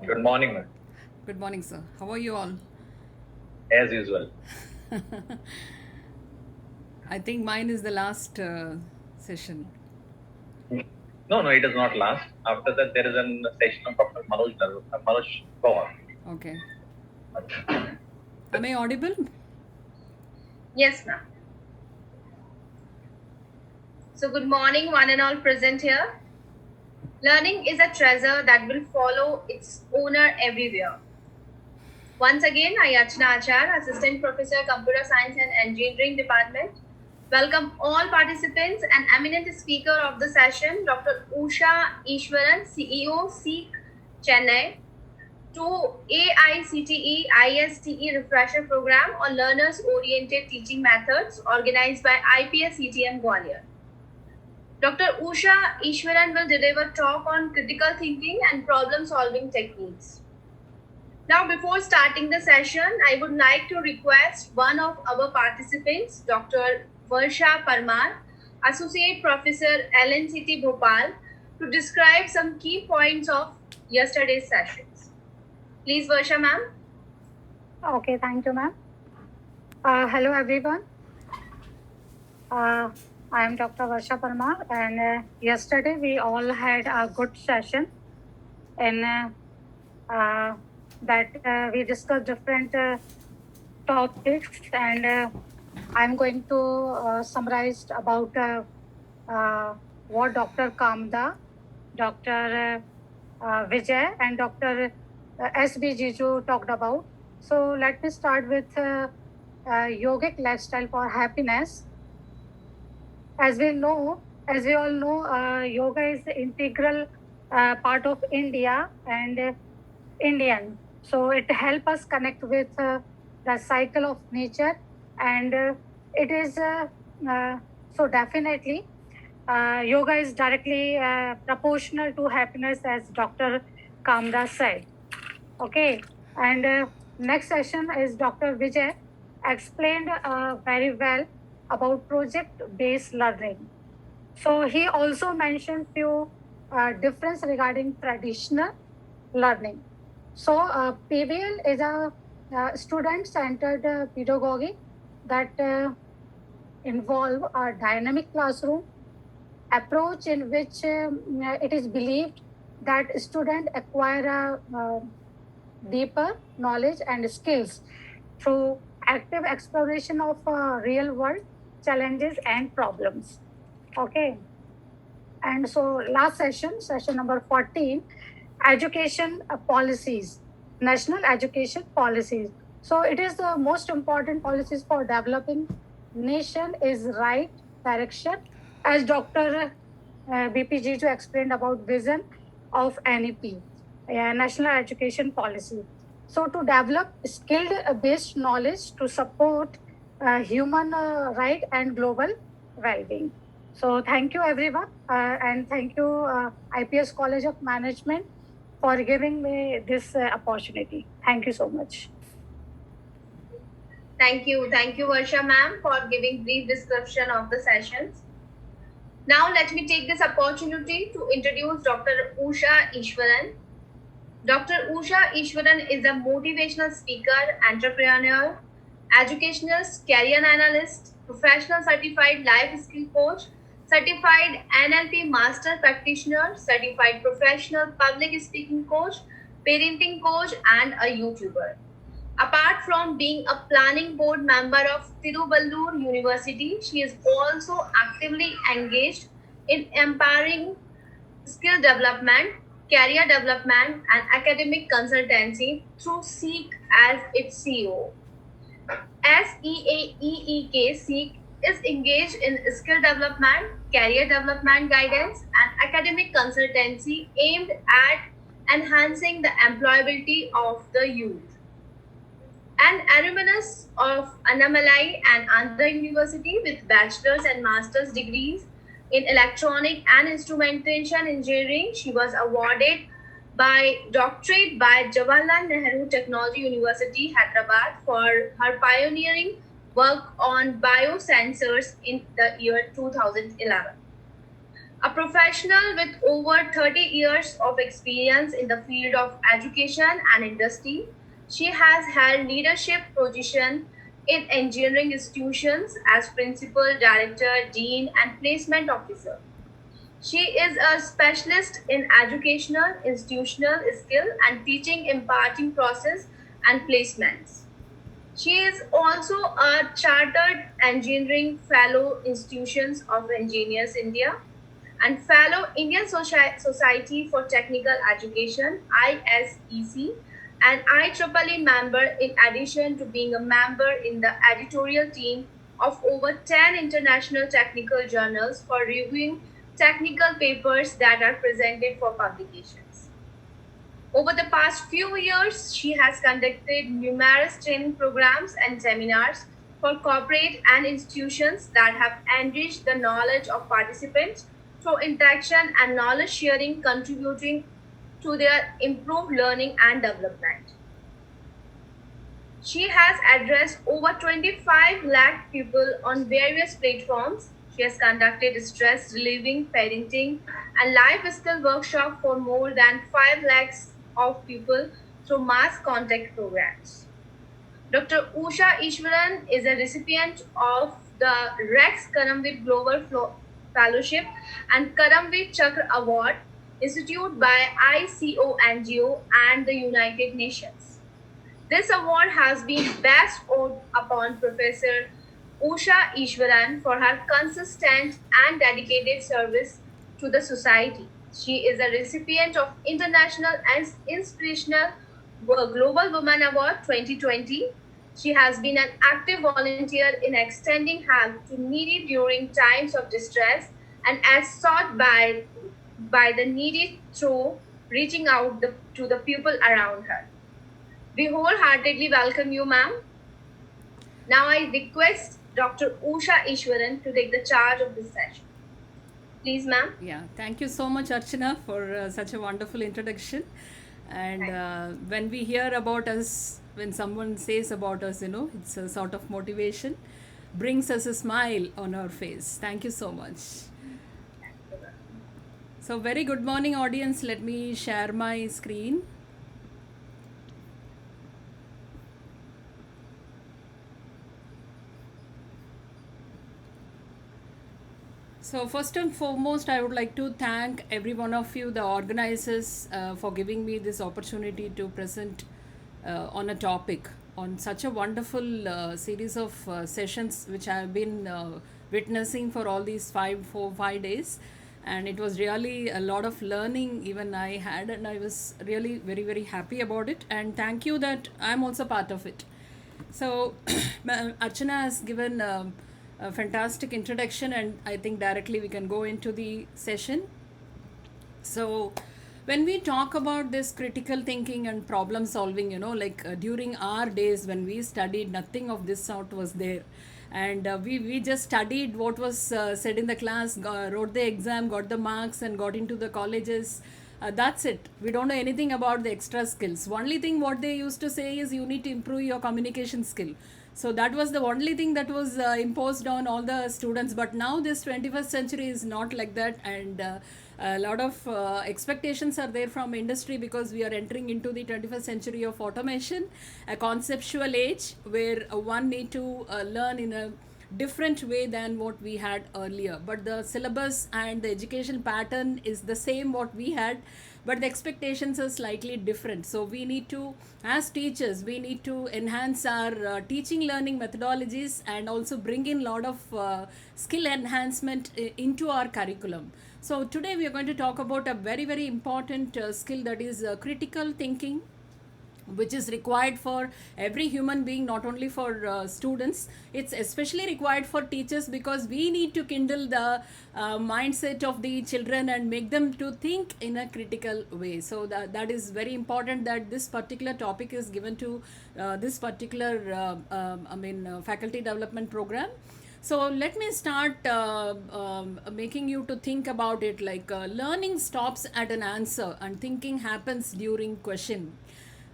Good morning, ma'am. Good morning, sir. How are you all? As usual. I think mine is the last session. No, it is not last. After that, there is a session of Dr. Manoj. Manoj, go on. Okay. Am I audible? Yes, ma'am. So, good morning, one and all present here. Learning is a treasure that will follow its owner everywhere. Once again, I, Achna Achar, Assistant Professor, Computer Science and Engineering Department, welcome all participants and eminent speaker of the session, Dr. Usha Ishwaran, CEO, SEEK, Chennai, to AICTE ISTE Refresher Program on Learners Oriented Teaching Methods organized by IPS CTM Gwalior. Dr. Usha Ishwaran will deliver talk on critical thinking and problem solving techniques. Now, before starting the session, I would like to request one of our participants, Dr. Varsha Parmar, Associate Professor LNCT Bhopal, to describe some key points of yesterday's sessions. Please, Varsha ma'am. Okay, thank you, ma'am. Hello, everyone. I am Dr. Varsha Parmar, and yesterday we all had a good session, and that we discussed different topics, and I'm going to summarize about what Dr. Kamda, Dr. Vijay, and Dr. S.B. Jiju talked about. So let me start with yogic lifestyle for happiness. As we all know, yoga is the integral part of India and Indian. So it helps us connect with the cycle of nature, and it is so definitely yoga is directly proportional to happiness, as Dr. Kamda said. Okay, and next session is Dr. Vijay explained very well about project-based learning. So he also mentioned few difference regarding traditional learning. So PBL is a student-centered pedagogy that involve a dynamic classroom approach in which it is believed that students acquire a deeper knowledge and skills through active exploration of real world challenges and problems. Okay. And so last session number 14, education policies, national education policies. So it is the most important policies for developing nation is right direction, as Dr. BPG to explained about vision of NEP, National Education Policy. So to develop skill-based knowledge to support human right and global well-being. So thank you everyone, and thank you IPS College of Management for giving me this opportunity. Thank you so much. Thank you, Varsha ma'am, for giving brief description of the sessions. Now, let me take this opportunity to introduce Dr. Usha Ishwaran. Dr. Usha Ishwaran is a motivational speaker, entrepreneur, educational career analyst, professional certified life skill coach, certified NLP master practitioner, certified professional public speaking coach, parenting coach, and a YouTuber. Apart from being a planning board member of Tiruvallur University, she is also actively engaged in empowering skill development, career development, and academic consultancy through SEEK as its CEO. SEAEEK SEEK is engaged in skill development, career development guidance, and academic consultancy aimed at enhancing the employability of the youth. An alumnus of Annamalai and Andhra University with bachelor's and master's degrees in electronic and instrumentation engineering, she was awarded by doctorate by Jawaharlal Nehru Technology University, Hyderabad, for her pioneering work on biosensors in the year 2011. A professional with over 30 years of experience in the field of education and industry, she has held leadership positions in engineering institutions as principal, director, dean, and placement officer. She is a specialist in educational, institutional skill and teaching imparting process and placements. She is also a chartered engineering fellow Institutions of Engineers India and fellow Indian Society for Technical Education ISEC and IEEE member in addition to being a member in the editorial team of over 10 international technical journals for reviewing technical papers that are presented for publications. Over the past few years, she has conducted numerous training programs and seminars for corporate and institutions that have enriched the knowledge of participants through interaction and knowledge sharing, contributing to their improved learning and development. She has addressed over 25 lakh people on various platforms. She has conducted stress relieving, parenting, and life skill workshop for more than 5 lakhs of people through mass contact programs. Dr. Usha Ishwaran is a recipient of the Rex Karamveer Global Fellowship and Karamveer Chakra Award issued by ICONGO and the United Nations. This award has been bestowed upon Professor Usha Ishwaran for her consistent and dedicated service to the society. She is a recipient of International and Inspirational Global Women Award 2020. She has been an active volunteer in extending help to needy during times of distress and as sought by the needy through reaching out to the people around her. We wholeheartedly welcome you, ma'am. Now I request Dr. Usha Ishwaran to take the charge of this session. Please, ma'am. Yeah, thank you so much, Archana, for such a wonderful introduction. And when we hear about us, when someone says about us, it's a sort of motivation, brings us a smile on our face. Thank you so much. So, very good morning, audience. Let me share my screen. So first and foremost, I would like to thank every one of you, the organizers, for giving me this opportunity to present on a topic, on such a wonderful series of sessions which I have been witnessing for all these 5 days. And it was really a lot of learning even I had, and I was really very, very happy about it. And thank you that I'm also part of it. So Archana has given a fantastic introduction, and I think directly we can go into the session. So when we talk about this critical thinking and problem solving, during our days when we studied, nothing of this sort was there. And we just studied what was said in the class, wrote the exam, got the marks, and got into the colleges. That's it. We don't know anything about the extra skills. Only thing what they used to say is you need to improve your communication skill. So that was the only thing that was imposed on all the students. But now this 21st century is not like that, and a lot of expectations are there from industry, because we are entering into the 21st century of automation, a conceptual age where one need to learn in a different way than what we had earlier. But the syllabus and the education pattern is the same what we had, but the expectations are slightly different. So we need to, as teachers, we need to enhance our teaching learning methodologies and also bring in a lot of skill enhancement into our curriculum. So today we are going to talk about a very, very important skill, that is critical thinking, which is required for every human being, not only for students. It's especially required for teachers, because we need to kindle the mindset of the children and make them to think in a critical way. So that is very important, that this particular topic is given to this particular faculty development program. So let me start making you to think about it, like learning stops at an answer and thinking happens during question.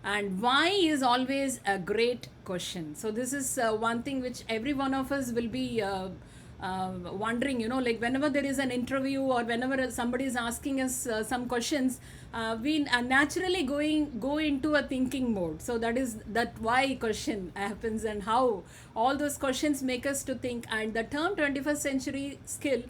And why is always a great question. So this is one thing which every one of us will be wondering, like whenever there is an interview or whenever somebody is asking us some questions, we are naturally go into a thinking mode. So that why question happens, and how all those questions make us to think. And the term 21st century skill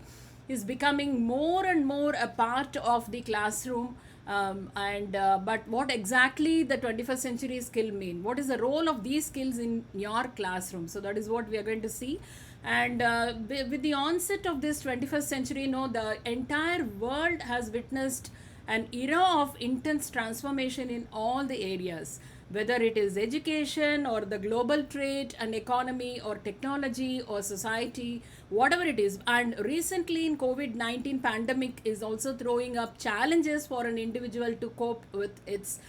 is becoming more and more a part of the classroom. And but what exactly the 21st century skill mean, what is the role of these skills in your classroom? So that is what we are going to see. And with the onset of this 21st century, the entire world has witnessed an era of intense transformation in all the areas, whether it is education or the global trade and economy or technology or society, whatever it is. And recently in COVID-19 pandemic is also throwing up challenges for an individual to cope with its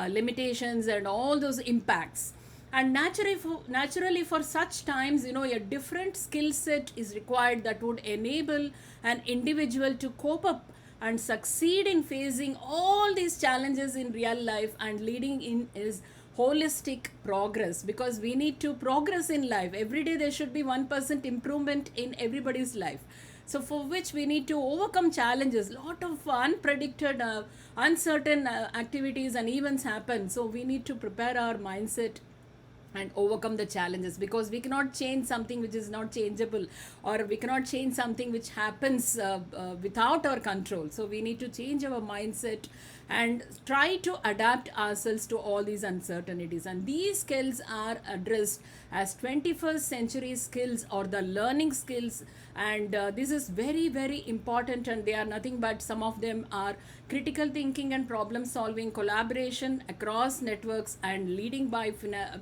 limitations and all those impacts. And naturally for such times, a different skill set is required that would enable an individual to cope up and succeed in facing all these challenges in real life and leading in is holistic progress. Because we need to progress in life every day. There should be 1% improvement in everybody's life, so for which we need to overcome challenges. Lot of unpredicted uncertain activities and events happen, so we need to prepare our mindset and overcome the challenges, because we cannot change something which is not changeable, or we cannot change something which happens without our control. So we need to change our mindset and try to adapt ourselves to all these uncertainties. And these skills are addressed as 21st century skills or the learning skills. And this is very, very important, and they are nothing but some of them are critical thinking and problem solving, collaboration across networks and leading by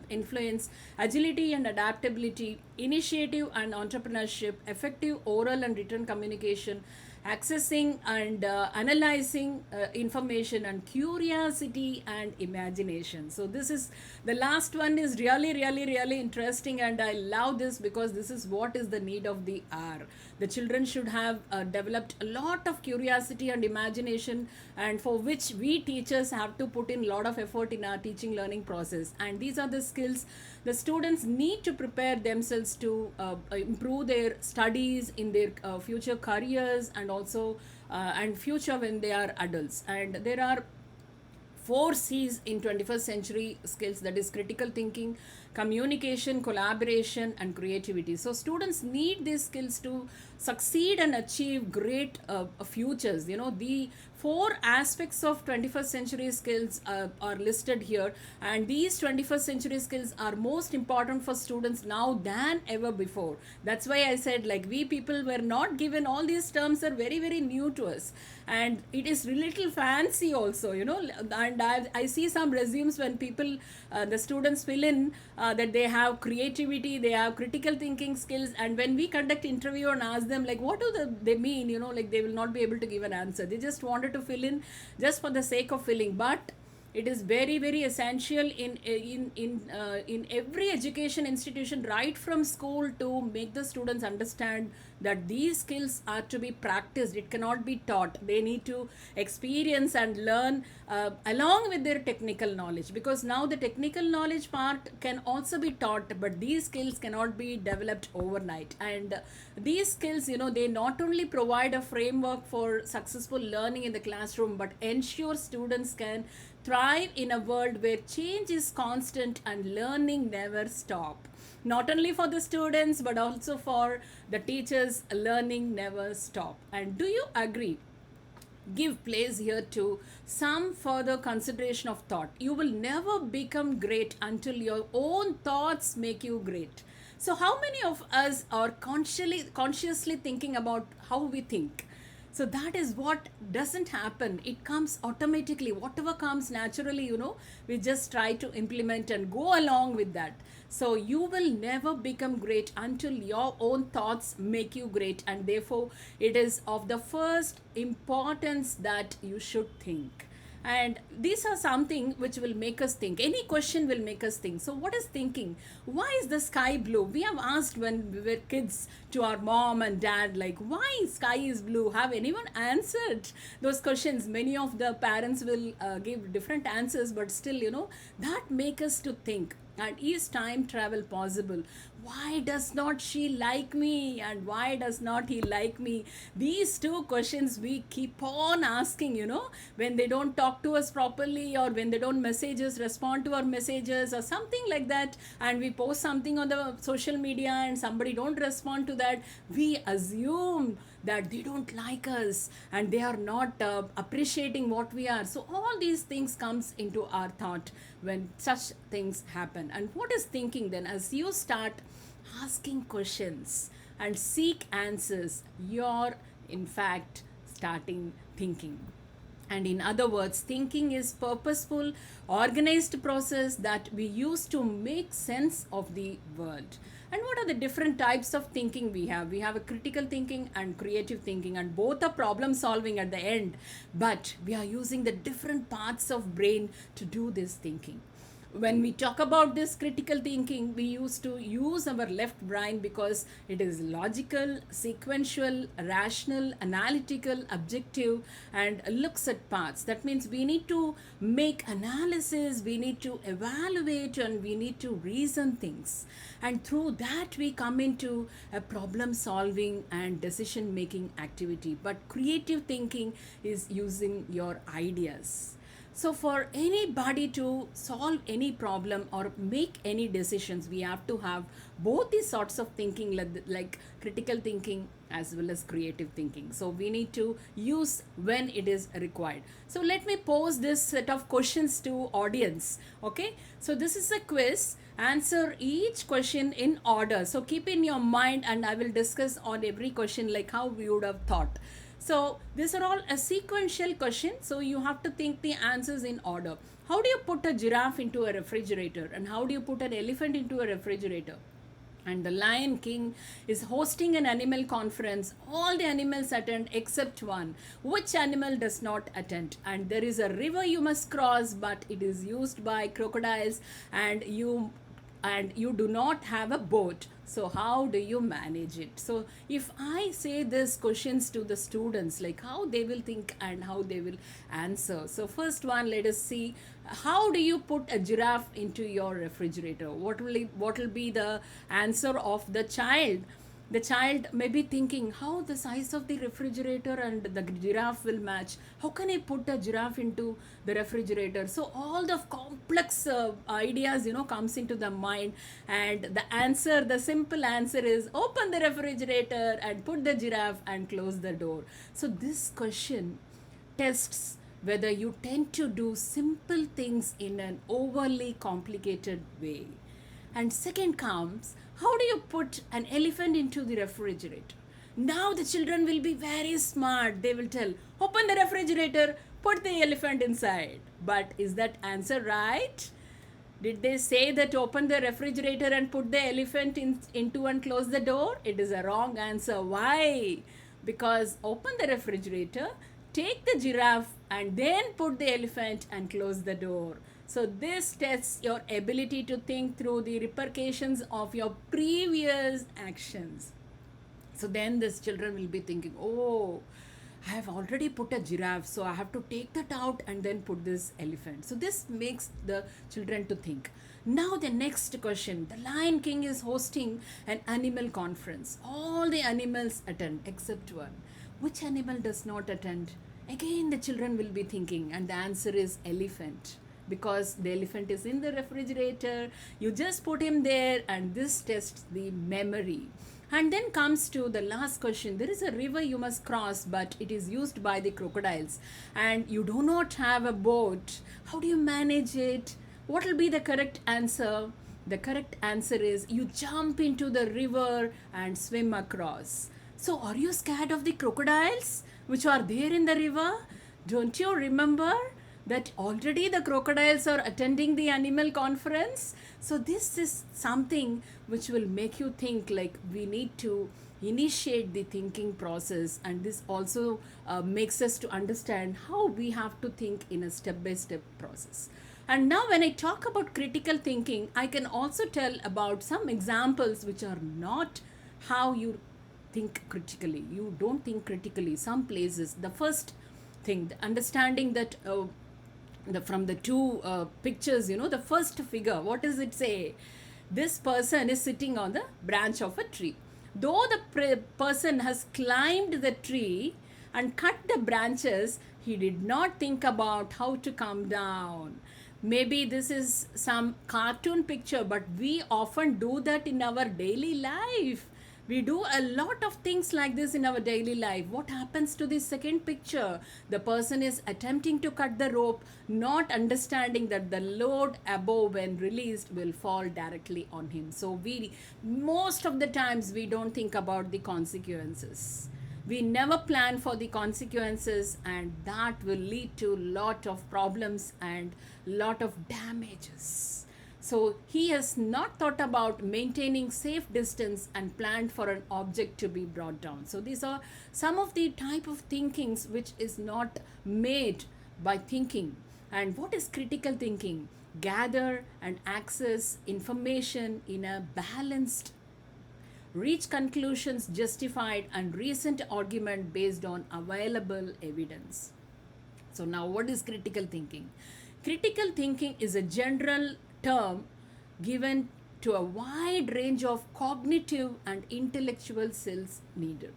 influence, agility and adaptability, initiative and entrepreneurship, effective oral and written communication, accessing and analyzing information, and curiosity and imagination. So this is the last one is really, really, really interesting, and I love this because this is what is the need of the hour. The children should have developed a lot of curiosity and imagination, and for which we teachers have to put in a lot of effort in our teaching learning process. And these are the skills the students need to prepare themselves to improve their studies in their future careers, and also and future when they are adults. And there are 4 C's in 21st century skills, that is critical thinking, communication, collaboration and creativity. So students need these skills to succeed and achieve great futures. The 4 aspects of 21st century skills are listed here, and these 21st century skills are most important for students now than ever before. That's why I said, like, we people were not given all these terms, are very, very new to us, and it is little fancy also, and I see some resumes when people the students fill in that they have creativity, they have critical thinking skills, and when we conduct interview and ask them like what do they mean, like they will not be able to give an answer. They just wanted to fill in just for the sake of filling. But it is very, very essential in every education institution, right from school, to make the students understand that these skills are to be practiced. It cannot be taught. They need to experience and learn along with their technical knowledge, because now the technical knowledge part can also be taught, but these skills cannot be developed overnight. And these skills, they not only provide a framework for successful learning in the classroom, but ensure students can thrive in a world where change is constant and learning never stop. Not only for the students, but also for the teachers, learning never stop. And do you agree? Give place here to some further consideration of thought. You will never become great until your own thoughts make you great. So how many of us are consciously thinking about how we think? So that is what doesn't happen. It comes automatically. Whatever comes naturally, we just try to implement and go along with that. So you will never become great until your own thoughts make you great. And therefore, it is of the first importance that you should think. And these are something which will make us think. Any question will make us think. So what is thinking? Why is the sky blue? We have asked when we were kids to our mom and dad, like, why sky is blue? Have anyone answered those questions? Many of the parents will give different answers, but still, that make us to think. And is time travel possible? why does not she like me and why does not he like me? These two questions we keep on asking, when they don't talk to us properly, or when they don't message us, respond to our messages or something like that, and we post something on the social media and somebody don't respond to that, we assume that they don't like us and they are not appreciating what we are. So all these things comes into our thought when such things happen. And what is thinking then? As you start asking questions and seek answers, you're in fact starting thinking. And in other words, thinking is purposeful, organized process that we use to make sense of the world. And what are the different types of thinking we have? We have a critical thinking and creative thinking, and both are problem solving at the end. But we are using the different parts of brain to do this thinking. When we talk about this critical thinking, we used to use our left brain because it is logical, sequential, rational, analytical, objective, and looks at paths. That means we need to make analysis, we need to evaluate, and we need to reason things. And through that, we come into a problem solving and decision making activity. But creative thinking is using your ideas. So for anybody to solve any problem or make any decisions, we have to have both these sorts of thinking, like critical thinking as well as creative thinking. So we need to use when it is required. So let me pose this set of questions to audience. Okay, so this is a quiz. Answer each question in order. So keep in your mind, and I will discuss on every question like how we would have thought. So these are all a sequential question. So you have to think the answers in order. How do you put a giraffe into a refrigerator? And how do you put an elephant into a refrigerator? And the Lion King is hosting an animal conference. All the animals attend except one. Which animal does not attend? And there is a river you must cross, but it is used by crocodiles, and you do not have a boat. So how do you manage it? So if I say these questions to the students, like how they will think and how they will answer. So first one, let us see, how do you put a giraffe into your refrigerator? What will be the answer of the child? The child may be thinking, how the size of the refrigerator and the giraffe will match. How can I put a giraffe into the refrigerator? So all the complex ideas, comes into the mind. And the simple answer is open the refrigerator and put the giraffe and close the door. So this question tests whether you tend to do simple things in an overly complicated way. And second comes, how do you put an elephant into the refrigerator? Now the children will be very smart. They will tell, open the refrigerator, put the elephant inside. But is that answer right? Did they say that open the refrigerator and put the elephant into and close the door? It is a wrong answer. Why? Because open the refrigerator, take the giraffe, and then put the elephant and close the door. So this tests your ability to think through the repercussions of your previous actions. So then these children will be thinking, oh, I have already put a giraffe, so I have to take that out and then put this elephant. So this makes the children to think. Now the next question, the Lion King is hosting an animal conference. All the animals attend except one. Which animal does not attend? Again the children will be thinking, and the answer is elephant. Because the elephant is in the refrigerator, you just put him there, and this tests the memory. And then comes to the last question. There is a river you must cross, but it is used by the crocodiles, and you do not have a boat. How do you manage it? What will be the correct answer? The correct answer is you jump into the river and swim across. So are you scared of the crocodiles which are there in the river? Don't you remember that already the crocodiles are attending the animal conference? So this is something which will make you think, like we need to initiate the thinking process, and this also makes us to understand how we have to think in a step-by-step process. And now when I talk about critical thinking, I can also tell about some examples which are not how you think critically. You don't think critically. Some places, the first thing, the understanding that from the two pictures, the first figure, what does it say? this person is sitting on the branch of a tree. Though the person has climbed the tree and cut the branches, he did not think about how to come down. Maybe this is some cartoon picture, but we often do that in our daily life. We do a lot of things like this in our daily life. What happens to the second picture? The person is attempting to cut the rope, not understanding that the load above, when released, will fall directly on him. So we, most of the times, we don't think about the consequences. We never plan for the consequences, and that will lead to lot of problems and lot of damages. So he has not thought about maintaining safe distance and planned for an object to be brought down. So these are some of the type of thinkings which is not made by thinking. And what is critical thinking? Gather and access information in a balanced, reach conclusions justified and recent argument based on available evidence. So now what is critical thinking? Critical thinking is a general term given to a wide range of cognitive and intellectual skills needed.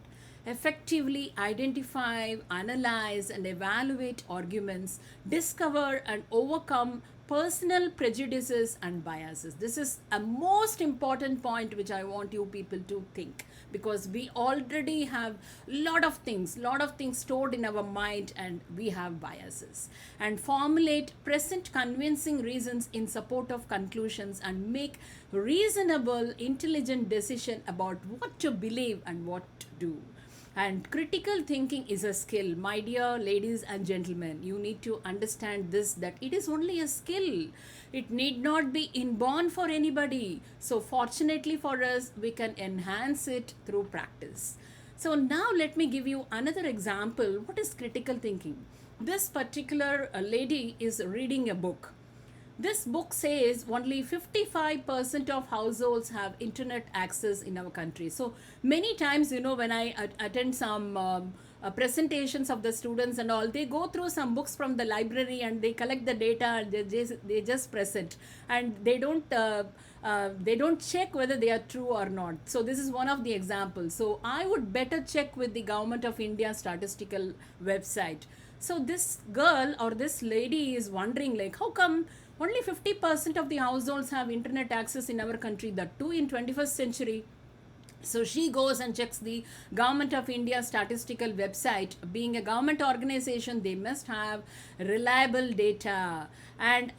Effectively identify, analyze, and evaluate arguments, discover and overcome personal prejudices and biases. This is a most important point which I want you people to think, because we already have lot of things stored in our mind, and we have biases. And formulate present convincing reasons in support of conclusions and make reasonable, intelligent decision about what to believe and what to do. And critical thinking is a skill. My dear ladies and gentlemen, you need to understand this, that it is only a skill. It need not be inborn for anybody. So fortunately for us, we can enhance it through practice. So now let me give you another example. What is critical thinking? This particular lady is reading a book. This book says only 55% of households have internet access in our country. So many times, when I attend some presentations of the students and all, they go through some books from the library and they collect the data and they just present, and they don't check whether they are true or not. So this is one of the examples. So I would better check with the Government of India statistical website. So this girl or this lady is wondering, like, how come only 50% of the households have internet access in our country, that too in 21st century? So she goes and checks the Government of India statistical website. Being a government organization, they must have reliable data. And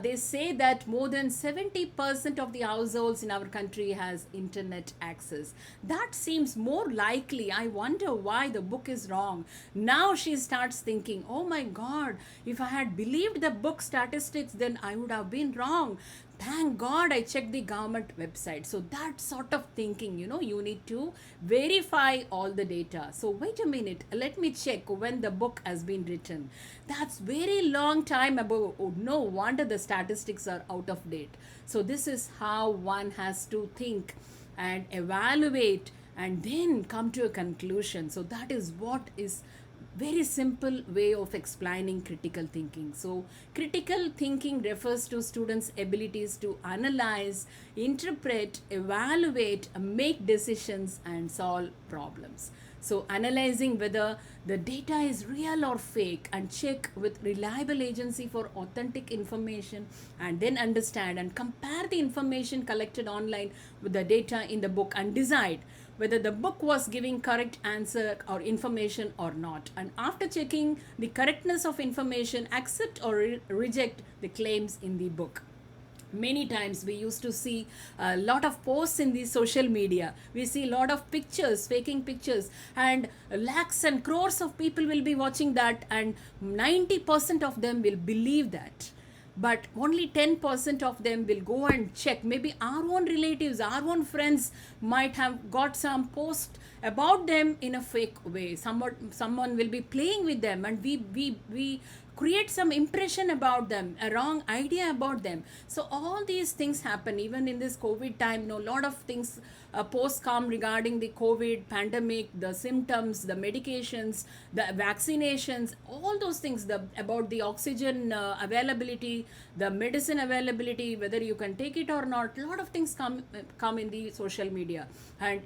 they say that more than 70% of the households in our country has internet access. That seems more likely. I wonder why the book is wrong. Now she starts thinking, oh my God, if I had believed the book statistics, then I would have been wrong. Thank God I checked the government website. So that sort of thinking, you need to verify all the data. So wait a minute, let me check when the book has been written. That's very long time ago. Oh, no wonder the statistics are out of date. So this is how one has to think and evaluate and then come to a conclusion. So that is what is very simple way of explaining critical thinking. So critical thinking refers to students' abilities to analyze, interpret, evaluate, make decisions and solve problems. So analyzing whether the data is real or fake, and check with reliable agency for authentic information, and then understand and compare the information collected online with the data in the book and decide whether the book was giving correct answer or information or not. And after checking the correctness of information, accept or reject the claims in the book. Many times we used to see a lot of posts in the social media. We see a lot of pictures, faking pictures, and lakhs and crores of people will be watching that, and 90% of them will believe that. But only 10% of them will go and check. Maybe our own relatives, our own friends might have got some post about them in a fake way. Someone will be playing with them, and we create some impression about them, a wrong idea about them. So all these things happen even in this COVID time. You know, a lot of things posts come regarding the COVID pandemic, the symptoms, the medications, the vaccinations, all those things, about the oxygen availability, the medicine availability, whether you can take it or not. A lot of things come in the social media, and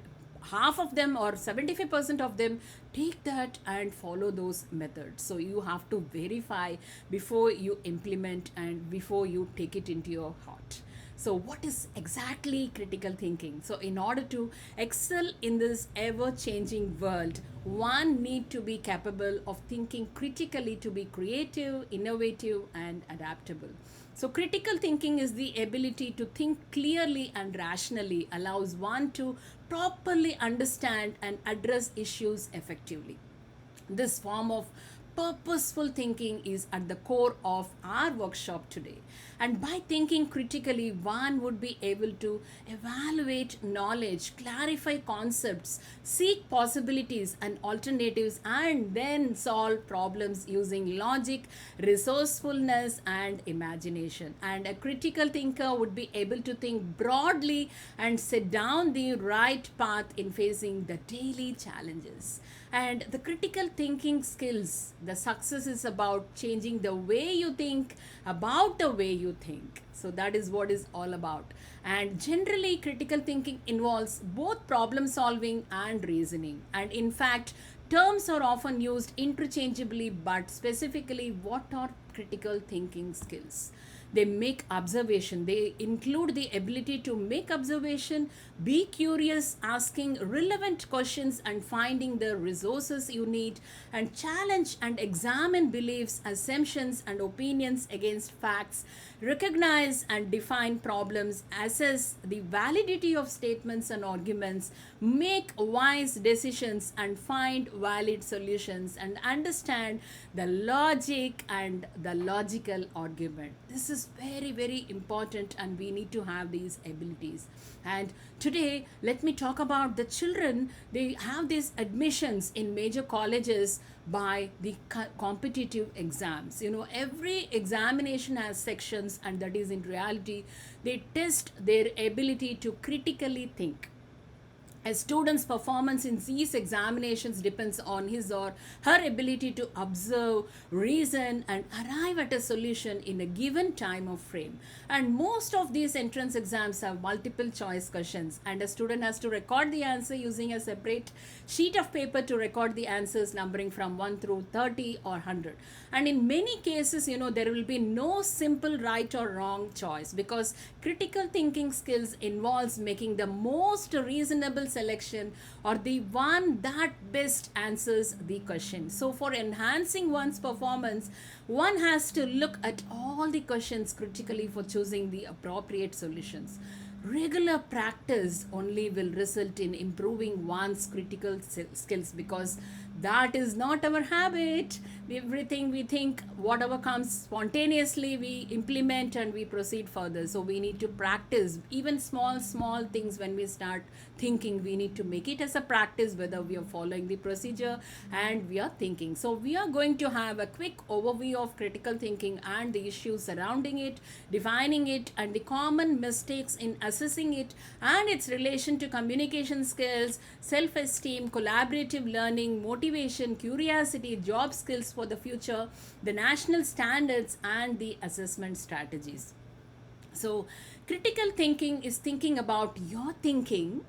half of them or 75% of them take that and follow those methods. So you have to verify before you implement and before you take it into your heart. So what is exactly critical thinking? So in order to excel in this ever changing world, one need to be capable of thinking critically to be creative, innovative, and adaptable. So critical thinking is the ability to think clearly and rationally, allows one to properly understand and address issues effectively. This form of purposeful thinking is at the core of our workshop today. And by thinking critically, one would be able to evaluate knowledge, clarify concepts, seek possibilities and alternatives, and then solve problems using logic, resourcefulness, and imagination. And a critical thinker would be able to think broadly and set down the right path in facing the daily challenges. And the critical thinking skills, the success is about changing the way you think about the way you think. So that is what is all about. And generally, critical thinking involves both problem solving and reasoning. And in fact, terms are often used interchangeably, but specifically, what are critical thinking skills? They make observation. They include the ability to make observation, be curious, asking relevant questions and finding the resources you need, and challenge and examine beliefs, assumptions, and opinions against facts, recognize and define problems, assess the validity of statements and arguments, make wise decisions and find valid solutions, and understand the logic and the logical argument. This is very, very important, and we need to have these abilities. And today, let me talk about the children. They have these admissions in major colleges by the competitive exams. You know, every examination has sections, and that is in reality, they test their ability to critically think. A student's performance in these examinations depends on his or her ability to observe, reason, and arrive at a solution in a given time of frame. And most of these entrance exams have multiple choice questions, and a student has to record the answer using a separate sheet of paper to record the answers numbering from 1 through 30 or 100. And in many cases, you know, there will be no simple right or wrong choice, because critical thinking skills involves making the most reasonable selection, or the one that best answers the question. So for enhancing one's performance, one has to look at all the questions critically for choosing the appropriate solutions. Regular practice only will result in improving one's critical skills, because that is not our habit. Everything we think, whatever comes spontaneously, we implement and we proceed further. So we need to practice even small things. When we start thinking, we need to make it as a practice, whether we are following the procedure and we are thinking. So we are going to have a quick overview of critical thinking and the issues surrounding it, defining it, and the common mistakes in assessing it, and its relation to communication skills, self-esteem, collaborative learning, motivation, curiosity, job skills for the future, the national standards, and the assessment strategies. So critical thinking is thinking about your thinking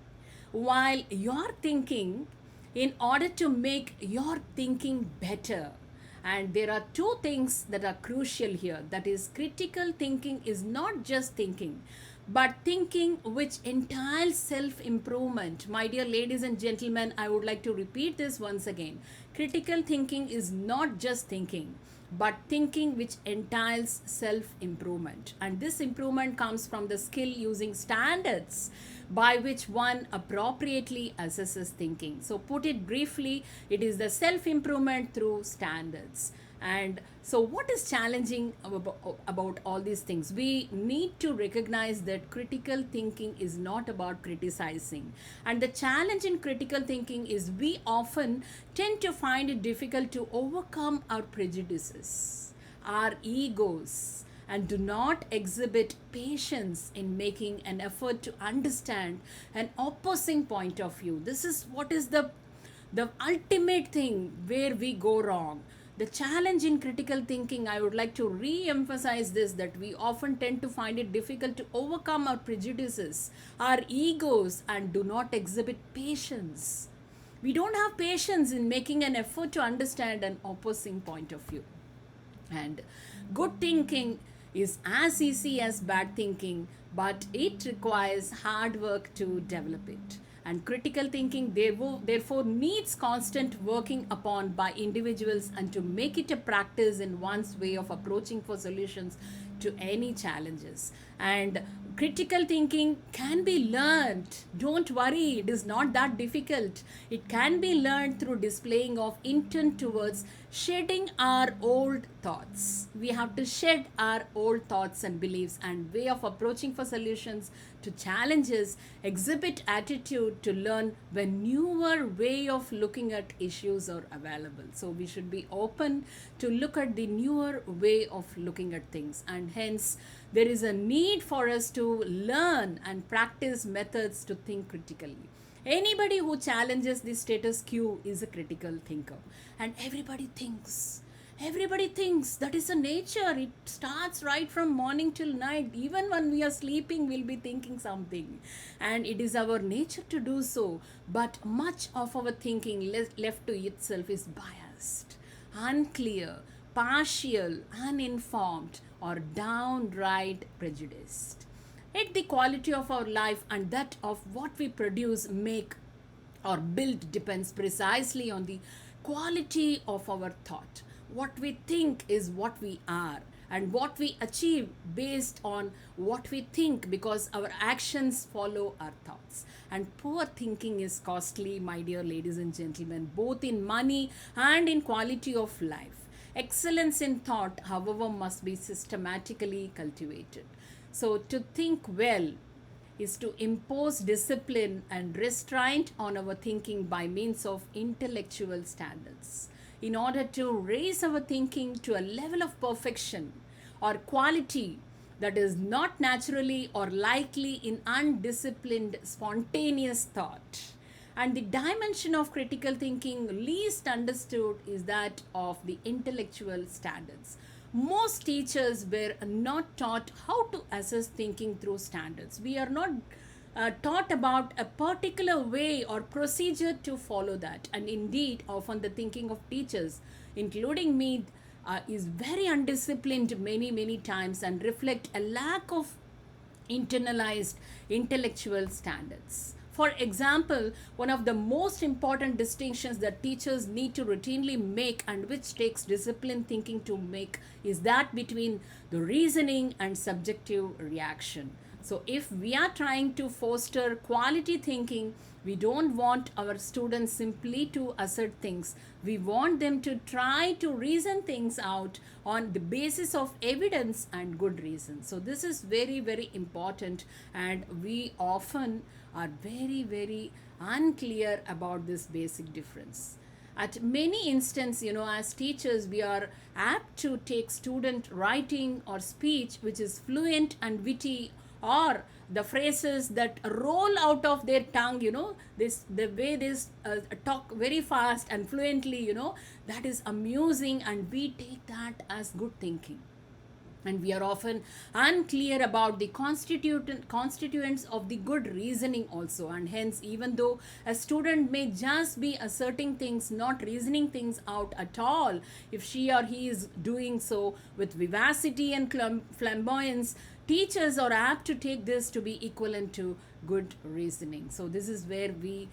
while you're thinking in order to make your thinking better. And there are two things that are crucial here. That is, critical thinking is not just thinking, but thinking which entails self-improvement. My dear ladies and gentlemen, I would like to repeat this once again. Critical thinking is not just thinking, but thinking which entails self-improvement. And this improvement comes from the skill using standards by which one appropriately assesses thinking. So put it briefly, it is the self-improvement through standards. And so, what is challenging about all these things? We need to recognize that critical thinking is not about criticizing. And the challenge in critical thinking is we often tend to find it difficult to overcome our prejudices, our egos, and do not exhibit patience in making an effort to understand an opposing point of view. This is what is the ultimate thing where we go wrong. The challenge in critical thinking, I would like to re emphasize this, that we often tend to find it difficult to overcome our prejudices, our egos, and do not exhibit patience. We don't have patience in making an effort to understand an opposing point of view. And good thinking is as easy as bad thinking, but it requires hard work to develop it. And critical thinking, therefore, needs constant working upon by individuals and to make it a practice in one's way of approaching for solutions to any challenges. And critical thinking can be learned. Don't worry, it is not that difficult. It can be learned through displaying of intent towards shedding our old thoughts. We have to shed our old thoughts and beliefs and way of approaching for solutions to challenges, exhibit attitude to learn when newer way of looking at issues are available. So we should be open to look at the newer way of looking at things, and hence there is a need for us to learn and practice methods to think critically. Anybody who challenges the status quo is a critical thinker. And everybody thinks. Everybody thinks. That is a nature. It starts right from morning till night. Even when we are sleeping, we'll be thinking something. And it is our nature to do so. But much of our thinking left to itself is biased, unclear, partial, uninformed, or downright prejudiced. Yet the quality of our life and that of what we produce, make, or build depends precisely on the quality of our thought. What we think is what we are, and what we achieve based on what we think, because our actions follow our thoughts. And poor thinking is costly, my dear ladies and gentlemen, both in money and in quality of life. Excellence in thought, however, must be systematically cultivated. So, to think well is to impose discipline and restraint on our thinking by means of intellectual standards. In order to raise our thinking to a level of perfection or quality that is not naturally or likely in undisciplined, spontaneous thought. And the dimension of critical thinking least understood is that of the intellectual standards. Most teachers were not taught how to assess thinking through standards. We are not taught about a particular way or procedure to follow that. And indeed, often the thinking of teachers, including me, is very undisciplined many times and reflect a lack of internalized intellectual standards. For example, one of the most important distinctions that teachers need to routinely make, and which takes disciplined thinking to make, is that between the reasoning and subjective reaction. So if we are trying to foster quality thinking, we don't want our students simply to assert things. We want them to try to reason things out on the basis of evidence and good reason. So this is very important, and we often are very unclear about this basic difference. At many instances, as teachers, we are apt to take student writing or speech which is fluent and witty, or the phrases that roll out of their tongue, the way they talk very fast and fluently, that is amusing, and we take that as good thinking. And we are often unclear about the constituents of the good reasoning also. And hence, even though a student may just be asserting things, not reasoning things out at all, if she or he is doing so with vivacity and flamboyance, teachers are apt to take this to be equivalent to good reasoning. So this is where we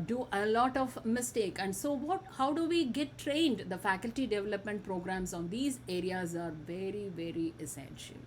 do a lot of mistake. And so how do we get trained? The faculty development programs on these areas are very essential.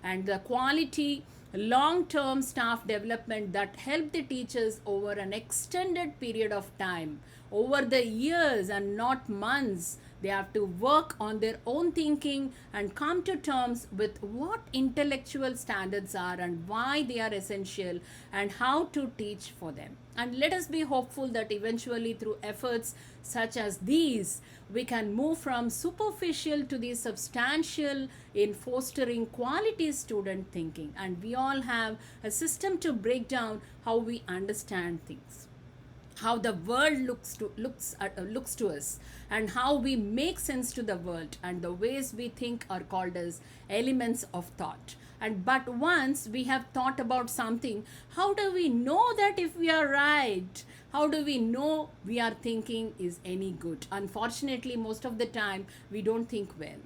And the quality long-term staff development that help the teachers over an extended period of time, over the years and not months, They have to work on their own thinking and come to terms with what intellectual standards are and why they are essential and how to teach for them. And let us be hopeful that eventually, through efforts such as these, we can move from superficial to the substantial in fostering quality student thinking. And we all have a system to break down how we understand things, how the world looks to us, and how we make sense to the world, and the ways we think are called as elements of thought. And but once we have thought about something, how do we know that if we are right? How do we know we are thinking is any good? Unfortunately, most of the time we don't think well,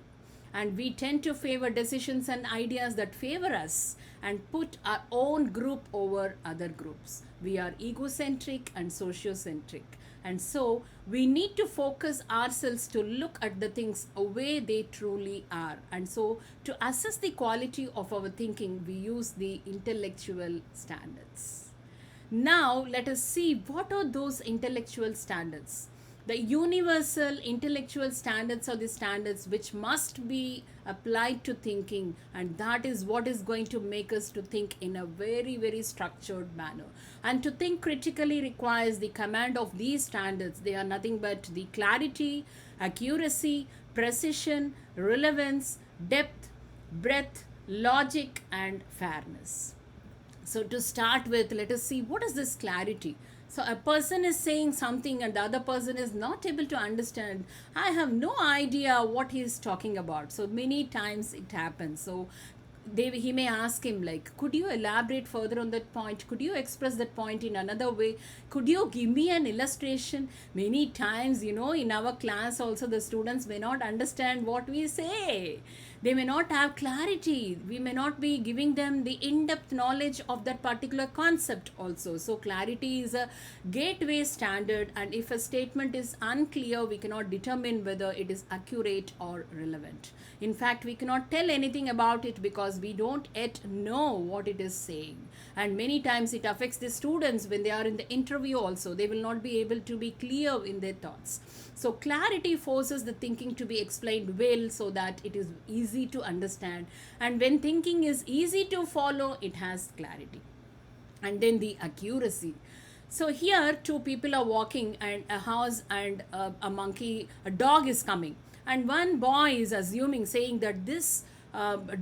and we tend to favor decisions and ideas that favor us and put our own group over other groups. We are egocentric and sociocentric, and so we need to focus ourselves to look at the things the way they truly are. And so to assess the quality of our thinking, we use the intellectual standards. Now let us see what are those intellectual standards. The universal intellectual standards are the standards which must be applied to thinking, and that is what is going to make us to think in a very, very structured manner. And to think critically requires the command of these standards. They are nothing but the clarity, accuracy, precision, relevance, depth, breadth, logic, and fairness. So to start with, let us see what is this clarity. So a person is saying something and the other person is not able to understand. I have no idea what he is talking about. So many times it happens. So he may ask him like, could you elaborate further on that point? Could you express that point in another way? Could you give me an illustration? Many times, in our class also the students may not understand what we say. They may not have clarity. We may not be giving them the in-depth knowledge of that particular concept also. So clarity is a gateway standard, and if a statement is unclear, we cannot determine whether it is accurate or relevant. In fact, we cannot tell anything about it because we don't yet know what it is saying. And many times it affects the students when they are in the interview also. They will not be able to be clear in their thoughts. So clarity forces the thinking to be explained well so that it is easy to understand. And when thinking is easy to follow, it has clarity. And then the accuracy. So here two people are walking, and a horse and a dog is coming. And one boy is assuming, saying that this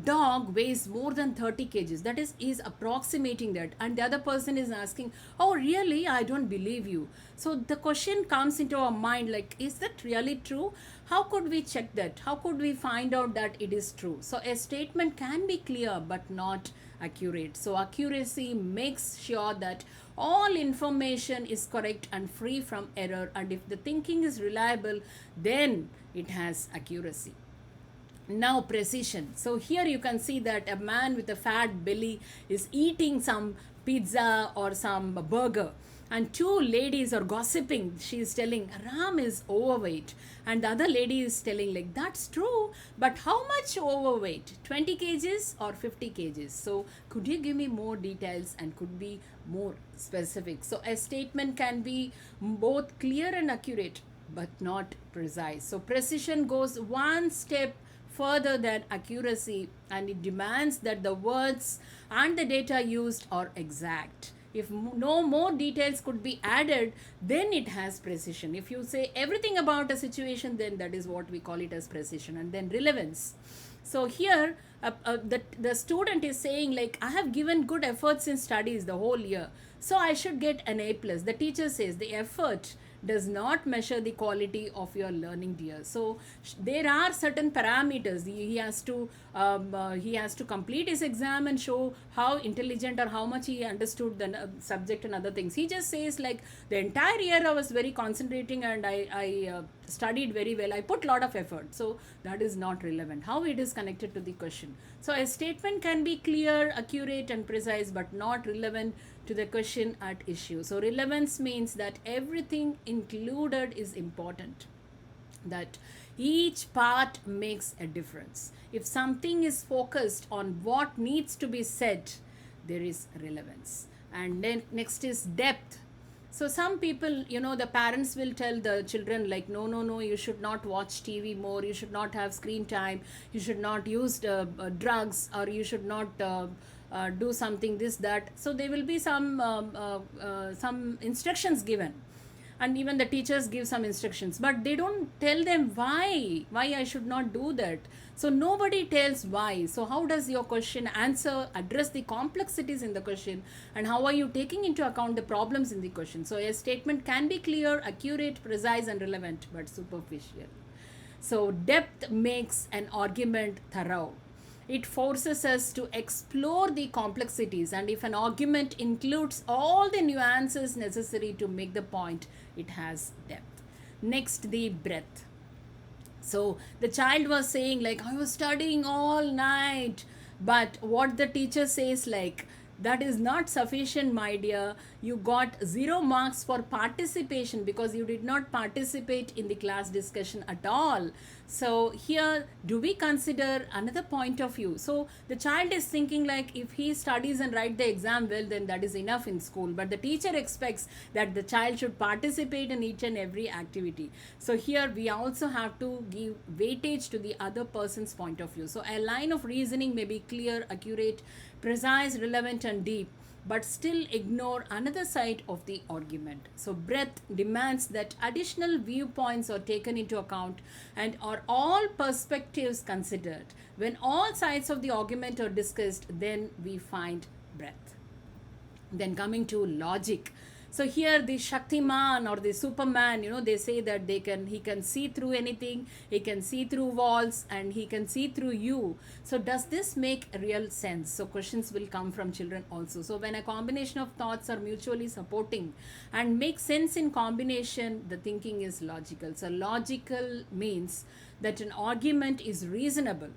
dog weighs more than 30 kgs. That is approximating that. And the other person is asking, oh really? I don't believe you. So the question comes into our mind like, is that really true? How could we check that? How could we find out that it is true? So a statement can be clear but not accurate. So accuracy makes sure that all information is correct and free from error. And if the thinking is reliable, then it has accuracy. Now precision. So here you can see that a man with a fat belly is eating some pizza or some burger, and two ladies are gossiping. She is telling Ram is overweight, and the other lady is telling like, that's true, but how much overweight? 20 kgs or 50 kgs? So could you give me more details and could be more specific? So a statement can be both clear and accurate but not precise. So precision goes one step further than accuracy, and it demands that the words and the data used are exact. If no more details could be added, then it has precision. If you say everything about a situation, then that is what we call it as precision. And then relevance. So here the student is saying like, I have given good efforts in studies the whole year, so I should get an A+. The teacher says the effort does not measure the quality of your learning, dear. So there are certain parameters. He has to complete his exam and show how intelligent or how much he understood the subject and other things. He just says like, the entire year I was very concentrating and I studied very well. I put a lot of effort. So that is not relevant. How it is connected to the question. So a statement can be clear, accurate and precise but not relevant to the question at issue. So relevance means that everything included is important, that each part makes a difference. If something is focused on what needs to be said, there is relevance. And then next is depth. So some people, the parents will tell the children like, no, no, no, you should not watch TV more, you should not have screen time, you should not use drugs, or you should not do something this that. So there will be some instructions given, and even the teachers give some instructions, but they don't tell them why I should not do that. So nobody tells why. So how does your question answer address the complexities in the question, and how are you taking into account the problems in the question? So a statement can be clear, accurate, precise, and relevant, but superficial. So depth makes an argument thorough. It forces us to explore the complexities, and if an argument includes all the nuances necessary to make the point, it has depth. Next, the breadth. So the child was saying like, I was studying all night, but what the teacher says like, that is not sufficient, my dear. You got 0 marks for participation because you did not participate in the class discussion at all. So here, do we consider another point of view? So the child is thinking like, if he studies and write the exam well, then that is enough in school. But the teacher expects that the child should participate in each and every activity. So here we also have to give weightage to the other person's point of view. So a line of reasoning may be clear, accurate, precise, relevant, and deep, but still ignore another side of the argument. So breadth demands that additional viewpoints are taken into account and are all perspectives considered. When all sides of the argument are discussed, then we find breadth. Then coming to logic. So here the Shaktiman or the Superman, they say that he can see through anything, he can see through walls, and he can see through you. So does this make real sense? So questions will come from children also. So when a combination of thoughts are mutually supporting and make sense in combination, the thinking is logical. So logical means that an argument is reasonable.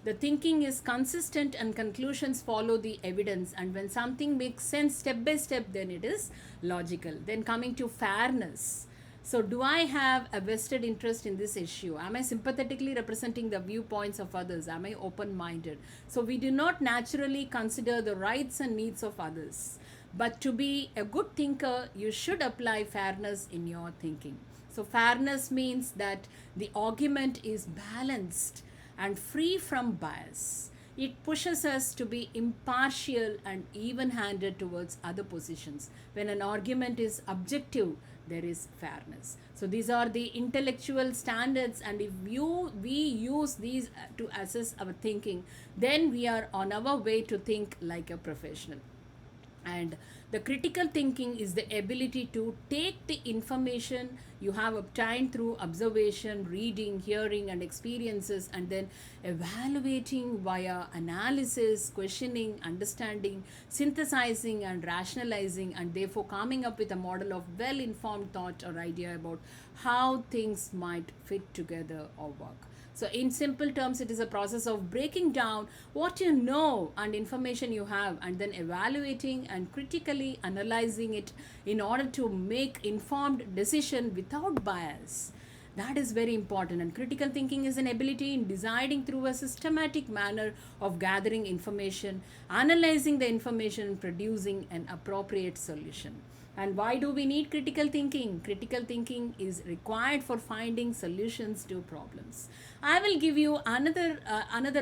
The thinking is consistent and conclusions follow the evidence, and when something makes sense step by step, then it is logical. Then coming to fairness. So do I have a vested interest in this issue? Am I sympathetically representing the viewpoints of others? Am I open-minded? So we do not naturally consider the rights and needs of others. But to be a good thinker, you should apply fairness in your thinking. So fairness means that the argument is balanced and free from bias. It pushes us to be impartial and even-handed towards other positions. When an argument is objective, there is fairness. So these are the intellectual standards, and if we use these to assess our thinking, then we are on our way to think like a professional. And the critical thinking is the ability to take the information you have obtained through observation, reading, hearing, and experiences, and then evaluating via analysis, questioning, understanding, synthesizing, and rationalizing, and therefore coming up with a model of well-informed thought or idea about how things might fit together or work. So in simple terms, it is a process of breaking down what you know and information you have, and then evaluating and critically analyzing it in order to make informed decision without bias. That is very important. And critical thinking is an ability in deciding through a systematic manner of gathering information, analyzing the information, and producing an appropriate solution. And why do we need critical thinking? Critical thinking is required for finding solutions to problems. I will give you another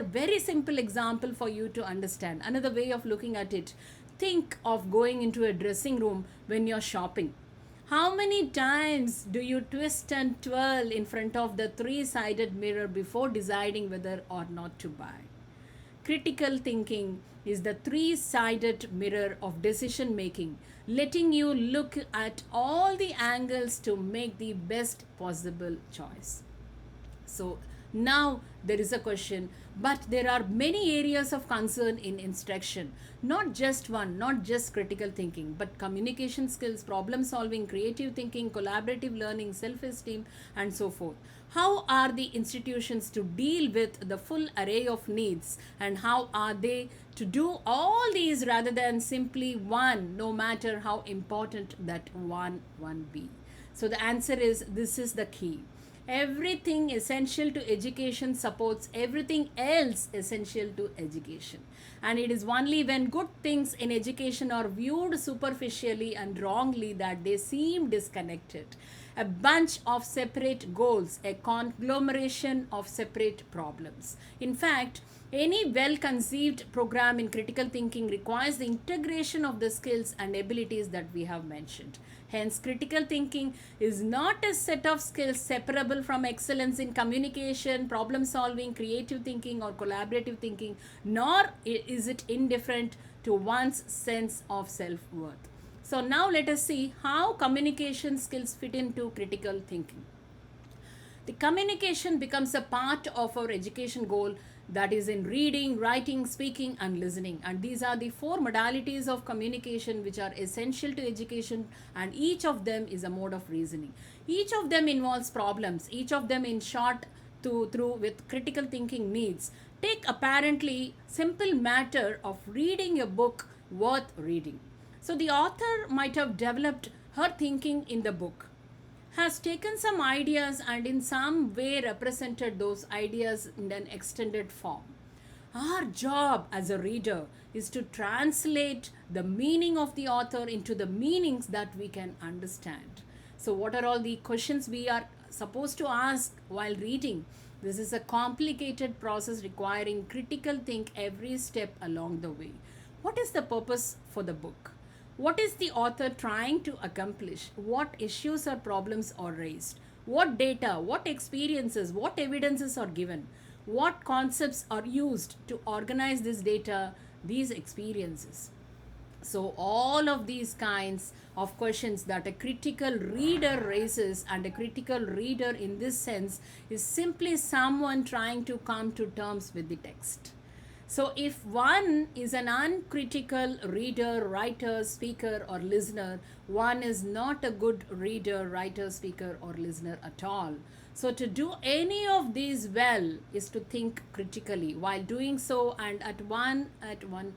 very simple example for you to understand. Another way of looking at it. Think of going into a dressing room when you're shopping. How many times do you twist and twirl in front of the 3-sided mirror before deciding whether or not to buy? Critical thinking is the 3-sided mirror of decision making, letting you look at all the angles to make the best possible choice. So now there is a question, but there are many areas of concern in instruction. Not just one, not just critical thinking, but communication skills, problem solving, creative thinking, collaborative learning, self-esteem, and so forth. How are the institutions to deal with the full array of needs, and how are they to do all these rather than simply one, no matter how important that one be? So the answer is, this is the key. Everything essential to education supports everything else essential to education. And it is only when good things in education are viewed superficially and wrongly that they seem disconnected. A bunch of separate goals, a conglomeration of separate problems. In fact, any well conceived program in critical thinking requires the integration of the skills and abilities that we have mentioned. Hence, critical thinking is not a set of skills separable from excellence in communication, problem solving, creative thinking, or collaborative thinking, nor is it indifferent to one's sense of self worth. So, now let us see how communication skills fit into critical thinking. The communication becomes a part of our education goal, that is in reading, writing, speaking, and listening. And these are the four modalities of communication which are essential to education, and each of them is a mode of reasoning. Each of them involves problems, each of them in short through with critical thinking needs. Take apparently simple matter of reading a book worth reading. So the author might have developed her thinking in the book, has taken some ideas and in some way represented those ideas in an extended form. Our job as a reader is to translate the meaning of the author into the meanings that we can understand. So, what are all the questions we are supposed to ask while reading? This is a complicated process requiring critical think every step along the way. What is the purpose for the book? What is the author trying to accomplish? What issues or problems are raised? What data, what experiences, what evidences are given? What concepts are used to organize this data, these experiences? So, all of these kinds of questions that a critical reader raises, and a critical reader in this sense is simply someone trying to come to terms with the text. So, if one is an uncritical reader, writer, speaker, or listener, one is not a good reader, writer, speaker, or listener at all. So, to do any of these well is to think critically while doing so, and at one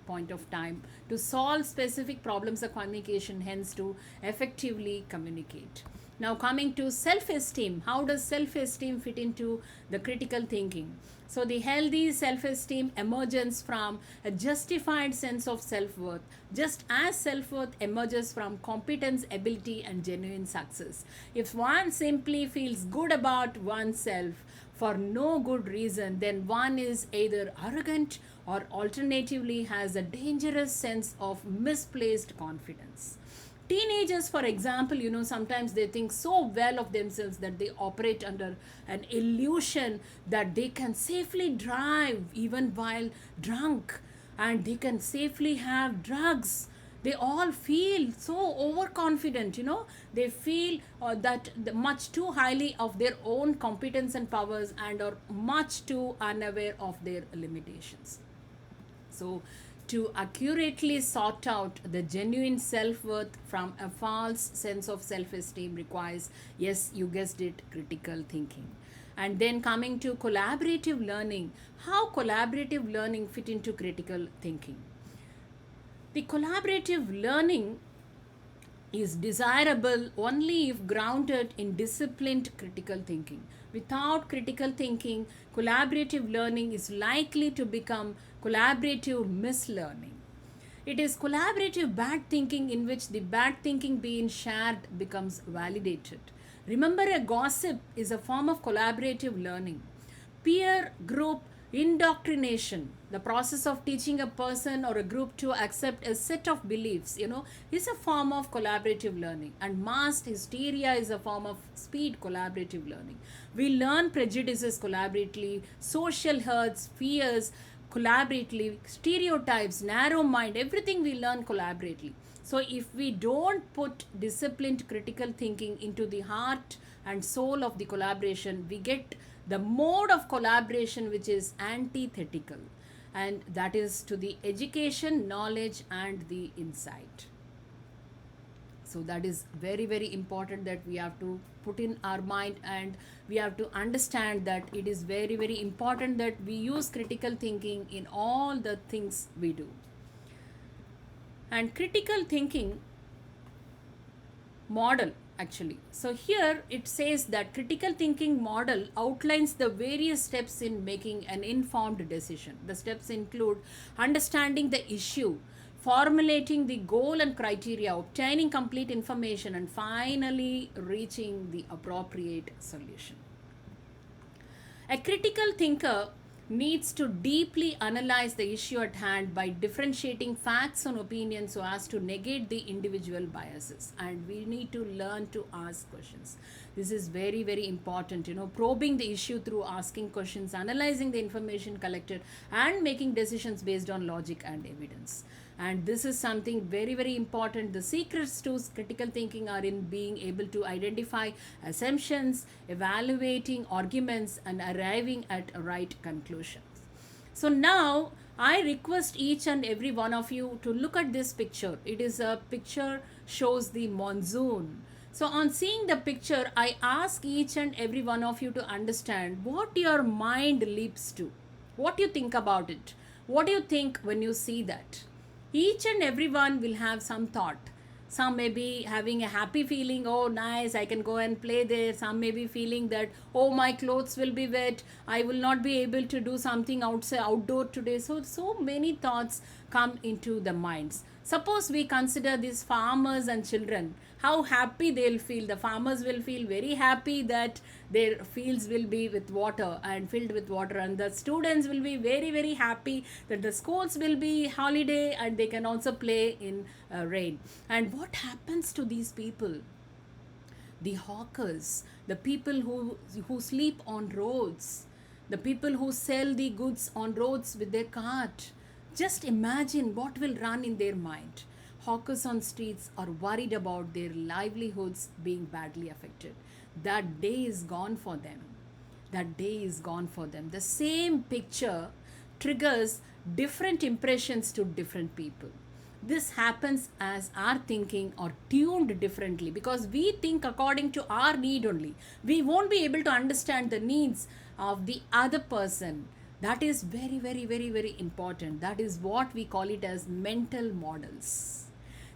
point of time to solve specific problems of communication, hence to effectively communicate. Now, coming to self esteem, how does self esteem fit into the critical thinking? So, the healthy self esteem emerges from a justified sense of self worth, just as self worth emerges from competence, ability, and genuine success. If one simply feels good about oneself for no good reason, then one is either arrogant or alternatively has a dangerous sense of misplaced confidence. Teenagers, for example, sometimes they think so well of themselves that they operate under an illusion that they can safely drive even while drunk, and they can safely have drugs. They all feel so overconfident, they feel that much too highly of their own competence and powers, and are much too unaware of their limitations. So, to accurately sort out the genuine self-worth from a false sense of self-esteem requires, yes, you guessed it, critical thinking. And then coming to collaborative learning, how collaborative learning fit into critical thinking? The collaborative learning is desirable only if grounded in disciplined critical thinking. Without critical thinking, collaborative learning is likely to become collaborative mislearning. It is collaborative bad thinking in which the bad thinking being shared becomes validated. Remember, a gossip is a form of collaborative learning. Peer group indoctrination, the process of teaching a person or a group to accept a set of beliefs, is a form of collaborative learning. And mass hysteria is a form of speed collaborative learning. We learn prejudices collaboratively, social hurts, fears collaboratively, stereotypes, narrow mind, everything we learn collaboratively. So if we don't put disciplined critical thinking into the heart and soul of the collaboration, we get the mode of collaboration which is antithetical, and that is to the education, knowledge, and the insight. So that is very, very important that we have to put in our mind, and we have to understand that it is very, very important that we use critical thinking in all the things we do. And critical thinking model actually. So here it says that critical thinking model outlines the various steps in making an informed decision. The steps include understanding the issue, formulating the goal and criteria, obtaining complete information, and finally reaching the appropriate solution. A critical thinker needs to deeply analyze the issue at hand by differentiating facts and opinions so as to negate the individual biases. And we need to learn to ask questions. This is very, very important. Probing the issue through asking questions, analyzing the information collected, and making decisions based on logic and evidence. And this is something very, very important. The secrets to critical thinking are in being able to identify assumptions, evaluating arguments, and arriving at right conclusions. So now I request each and every one of you to look at this picture. It is a picture shows the monsoon. So on seeing the picture, I ask each and every one of you to understand what your mind leaps to. What you think about it. What do you think when you see that? Each and everyone will have some thought. Some may be having a happy feeling, oh nice, I can go and play there. Some may be feeling that, oh my clothes will be wet, I will not be able to do something outside, outdoor today. So many thoughts come into the minds. Suppose we consider these farmers and children, how happy they'll feel. The farmers will feel very happy that their fields will be with water and filled with water, and the students will be very, very happy that the schools will be holiday and they can also play in rain. And what happens to these people? The hawkers, the people who sleep on roads, the people who sell the goods on roads with their cart. Just imagine what will run in their mind. Hawkers on streets are worried about their livelihoods being badly affected. That day is gone for them. That day is gone for them. The same picture triggers different impressions to different people. This happens as our thinking are tuned differently, because we think according to our need only. We won't be able to understand the needs of the other person. That is very, very, very, very important. That is what we call it as mental models.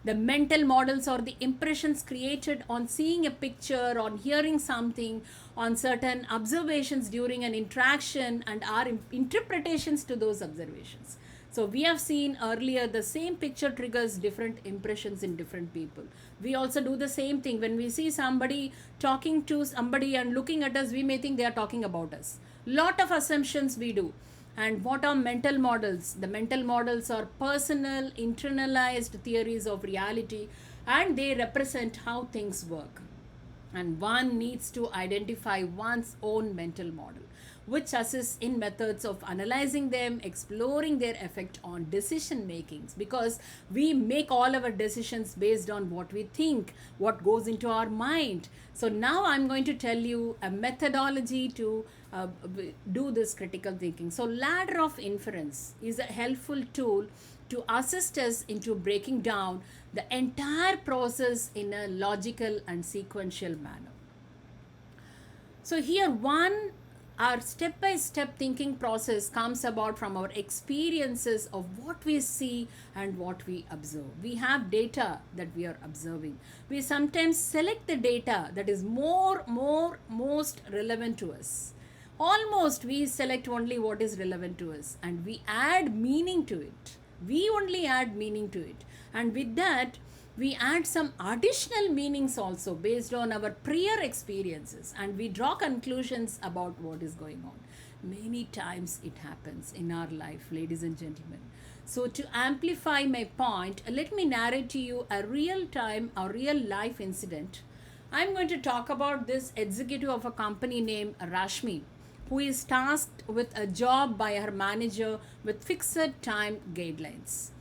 The mental models are the impressions created on seeing a picture, on hearing something, on certain observations during an interaction, and our interpretations to those observations. So we have seen earlier the same picture triggers different impressions in different people. We also do the same thing. When we see somebody talking to somebody and looking at us, we may think they are talking about us. Lot of assumptions we do. And what are mental models? The mental models are personal, internalized theories of reality, and they represent how things work. And one needs to identify one's own mental model, which assists in methods of analyzing them, exploring their effect on decision makings, because we make all our decisions based on what we think, what goes into our mind. So now I'm going to tell you a methodology to do this critical thinking. So ladder of inference is a helpful tool to assist us into breaking down the entire process in a logical and sequential manner. So here our step-by-step thinking process comes about from our experiences of what we see and what we observe. We have data that we are observing. We sometimes select the data that is most relevant to us. Almost we select only what is relevant to us, and we add meaning to it. We only add meaning to it. And with that, we add some additional meanings also based on our prior experiences, and we draw conclusions about what is going on. Many times it happens in our life, ladies and gentlemen. So to amplify my point, let me narrate to you a real life incident. I'm going to talk about this executive of a company named Rashmi, who is tasked with a job by her manager with fixed time guidelines.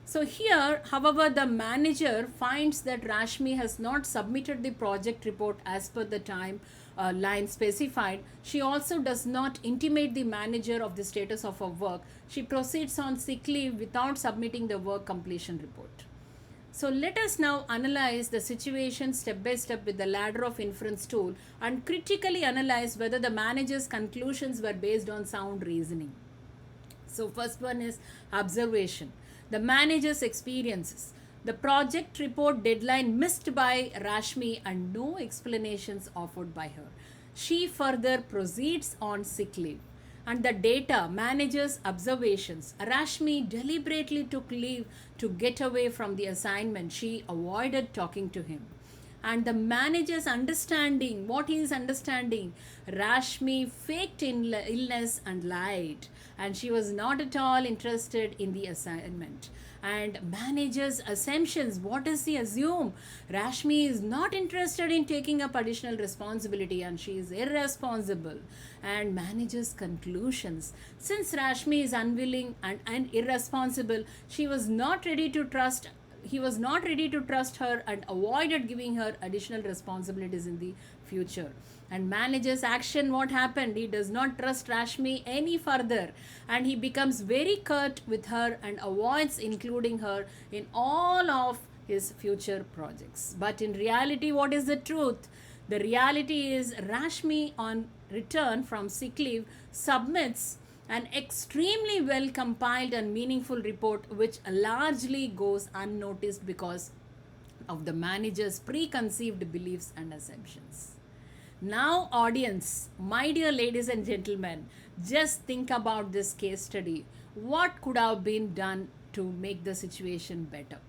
So here, however, the manager finds that Rashmi has not submitted the project report as per the time line specified. She also does not intimate the manager of the status of her work. She proceeds on sick leave without submitting the work completion report. So let us now analyze the situation step by step with the ladder of inference tool and critically analyze whether the manager's conclusions were based on sound reasoning. So first one is observation. The manager's experiences. The project report deadline missed by Rashmi and no explanations offered by her. She further proceeds on sick leave. And the data manager's observations. Rashmi deliberately took leave to get away from the assignment. She avoided talking to him. And the manager's understanding, what he is understanding, Rashmi faked illness and lied. And she was not at all interested in the assignment. And manager's assumptions, what does he assume? Rashmi is not interested in taking up additional responsibility and she is irresponsible. And manager's conclusions, since Rashmi is unwilling and irresponsible, she was not ready to trust he was not ready to trust her and avoided giving her additional responsibilities in the future. And manager's action, what happened? He does not trust Rashmi any further and he becomes very curt with her and avoids including her in all of his future projects. But in reality, what is the truth? The reality is Rashmi, on return from sick leave, submits an extremely well compiled and meaningful report which largely goes unnoticed because of the manager's preconceived beliefs and assumptions. Now, audience, my dear ladies and gentlemen, just think about this case study. What could have been done to make the situation better?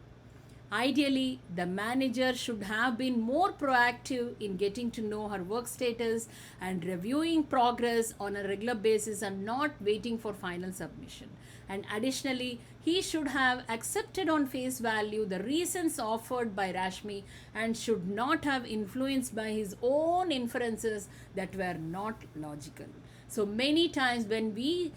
Ideally, the manager should have been more proactive in getting to know her work status and reviewing progress on a regular basis and not waiting for final submission. And additionally, he should have accepted on face value the reasons offered by Rashmi and should not have influenced by his own inferences that were not logical. So many times when we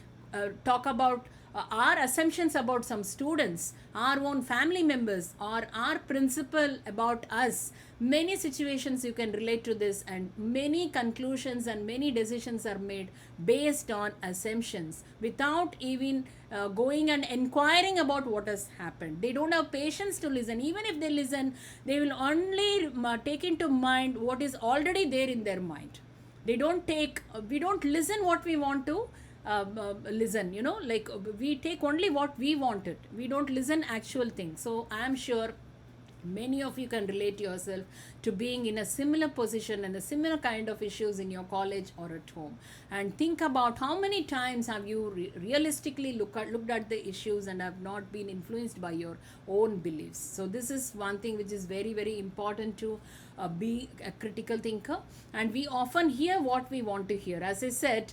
talk about our assumptions about some students, our own family members, or our principal about us, many situations you can relate to this, and many conclusions and many decisions are made based on assumptions without even going and inquiring about what has happened. They don't have patience to listen. Even if they listen, they will only take into mind what is already there in their mind. We don't listen what we want to listen, like we take only what we wanted. We don't listen actual things. So I am sure many of you can relate yourself to being in a similar position and a similar kind of issues in your college or at home. And think about how many times have you realistically looked at the issues and have not been influenced by your own beliefs. So this is one thing which is very, very important to be a critical thinker. And we often hear what we want to hear. As I said,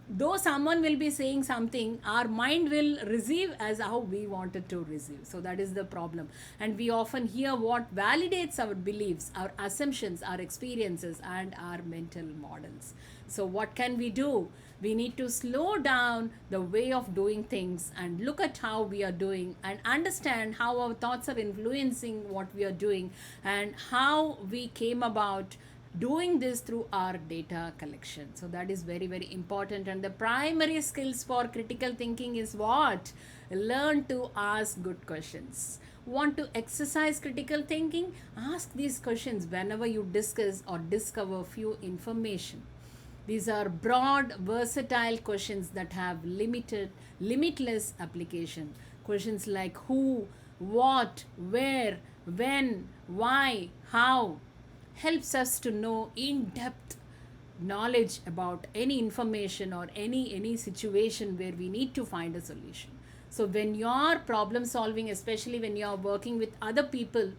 though someone will be saying something, our mind will receive as how we wanted to receive. So that is the problem. And we often hear what validates our beliefs, our assumptions, our experiences, and our mental models. So what can we do? We need to slow down the way of doing things and look at how we are doing and understand how our thoughts are influencing what we are doing and how we came about doing this through our data collection. So that is very, very important. And the primary skills for critical thinking is what? Learn to ask good questions. Want to exercise critical thinking? Ask these questions whenever you discuss or discover few information. These are broad, versatile questions that have limitless application. Questions like who, what, where, when, why, how helps us to know in-depth knowledge about any information or any situation where we need to find a solution. So when you're problem solving, especially when you're working with other people,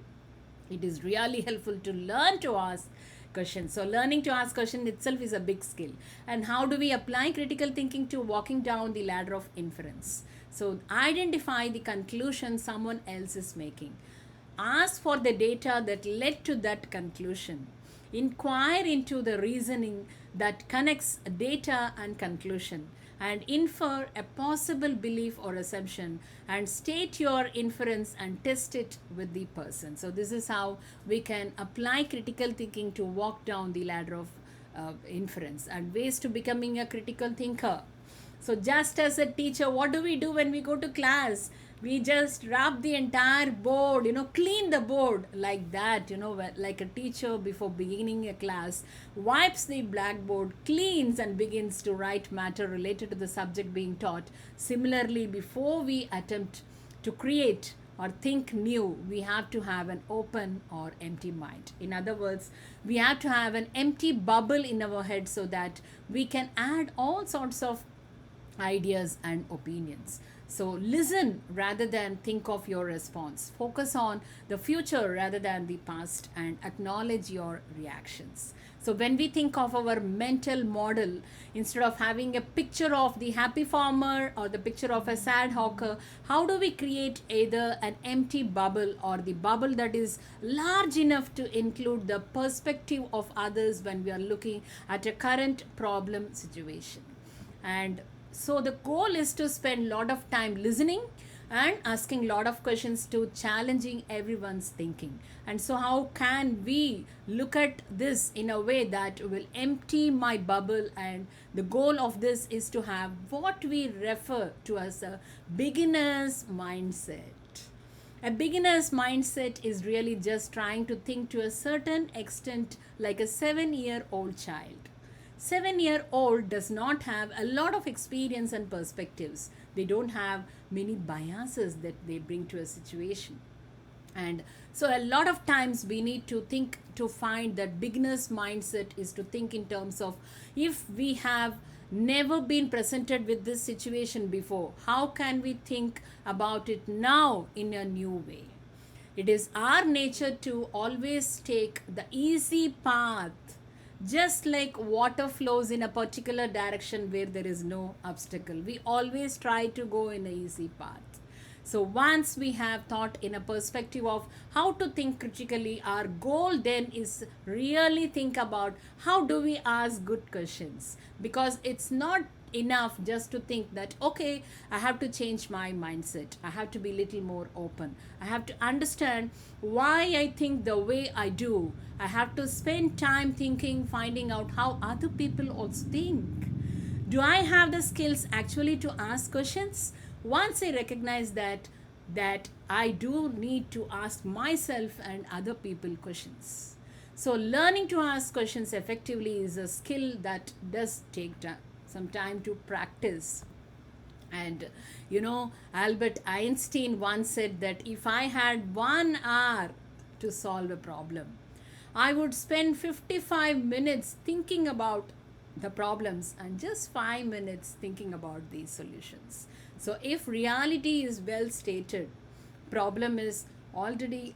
it is really helpful to learn to ask questions. So learning to ask questions itself is a big skill. And how do we apply critical thinking to walking down the ladder of inference? So identify the conclusion someone else is making. Ask for the data that led to that conclusion. Inquire into the reasoning that connects data and conclusion, and infer a possible belief or assumption and state your inference and test it with the person. So this is how we can apply critical thinking to walk down the ladder of inference and ways to becoming a critical thinker. So just as a teacher, what do we do when we go to class? We just wrap the entire board, clean the board like that, like a teacher before beginning a class wipes the blackboard, cleans and begins to write matter related to the subject being taught. Similarly, before we attempt to create or think new, we have to have an open or empty mind. In other words, we have to have an empty bubble in our head so that we can add all sorts of ideas and opinions. So listen rather than think of your response. Focus on the future rather than the past and acknowledge your reactions. So when we think of our mental model, instead of having a picture of the happy farmer or the picture of a sad hawker, how do we create either an empty bubble or the bubble that is large enough to include the perspective of others when we are looking at a current problem situation? And so the goal is to spend a lot of time listening and asking a lot of questions to challenging everyone's thinking. And so how can we look at this in a way that will empty my bubble? And the goal of this is to have what we refer to as a beginner's mindset. A beginner's mindset is really just trying to think to a certain extent like a 7-year-old child. 7-year-old does not have a lot of experience and perspectives. They don't have many biases that they bring to a situation. And so a lot of times we need to think to find that beginner's mindset is to think in terms of, if we have never been presented with this situation before, how can we think about it now in a new way? It is our nature to always take the easy path, just like water flows in a particular direction where there is no obstacle. We always try to go in an easy path. So once we have thought in a perspective of how to think critically, our goal then is really think about how do we ask good questions. Because it's not enough just to think that, okay, I have to change my mindset. I have to be a little more open. I have to understand why I think the way I do. I have to spend time thinking, finding out how other people also think. Do I have the skills actually to ask questions? Once I recognize that I do need to ask myself and other people questions. So learning to ask questions effectively is a skill that does take some time to practice. And Albert Einstein once said that if I had 1 hour to solve a problem, I would spend 55 minutes thinking about the problems and just 5 minutes thinking about these solutions. So if reality is well stated, problem is already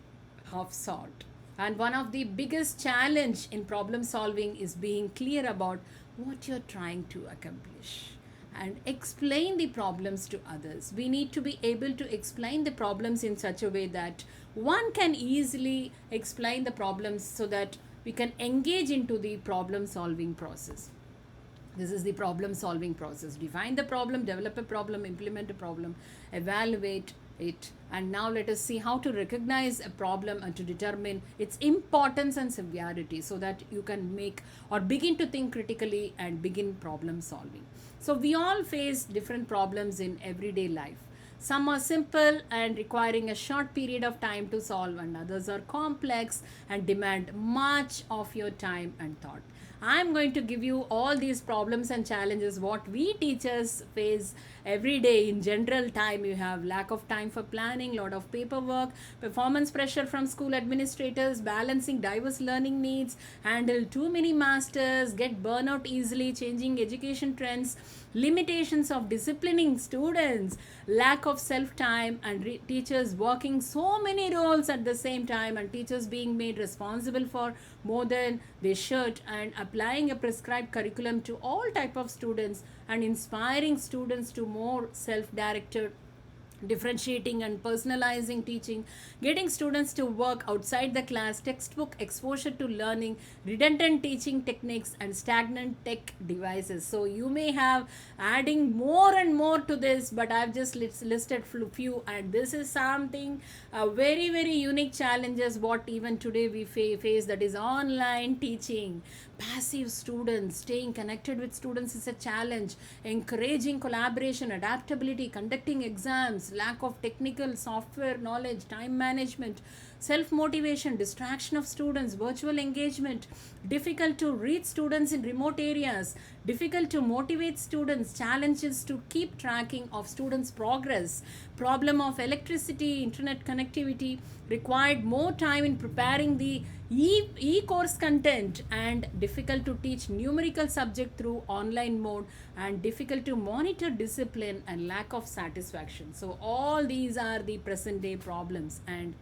half solved. And one of the biggest challenge in problem solving is being clear about what you're trying to accomplish and explain the problems to others. We need to be able to explain the problems in such a way that one can easily explain the problems so that we can engage into the problem solving process. This is the problem solving process. Define the problem, develop a problem, implement a problem, evaluate it. And now let us see how to recognize a problem and to determine its importance and severity so that you can make or begin to think critically and begin problem solving. So we all face different problems in everyday life. Some are simple and requiring a short period of time to solve, and others are complex and demand much of your time and thought. I'm going to give you all these problems and challenges what we teachers face every day. In general time, you have lack of time for planning, lot of paperwork, performance pressure from school administrators, balancing diverse learning needs, handle too many masters, get burnout easily, changing education trends, limitations of disciplining students, lack of self-time, and teachers working so many roles at the same time, and teachers being made responsible for more than they should, and applying a prescribed curriculum to all type of students and inspiring students to more self-directed, differentiating and personalizing teaching, getting students to work outside the class, textbook exposure to learning, redundant teaching techniques, and stagnant tech devices. So you may have adding more and more to this, but I've just listed few, and this is something very, very unique challenges what even today we face, that is online teaching. Passive students, staying connected with students is a challenge. Encouraging collaboration, adaptability, conducting exams, lack of technical software knowledge, time management, self-motivation, distraction of students, virtual engagement, difficult to reach students in remote areas, difficult to motivate students, challenges to keep tracking of students' progress, problem of electricity, internet connectivity, required more time in preparing the e-course content, and difficult to teach numerical subject through online mode, and difficult to monitor discipline and lack of satisfaction. So all these are the present day problems, and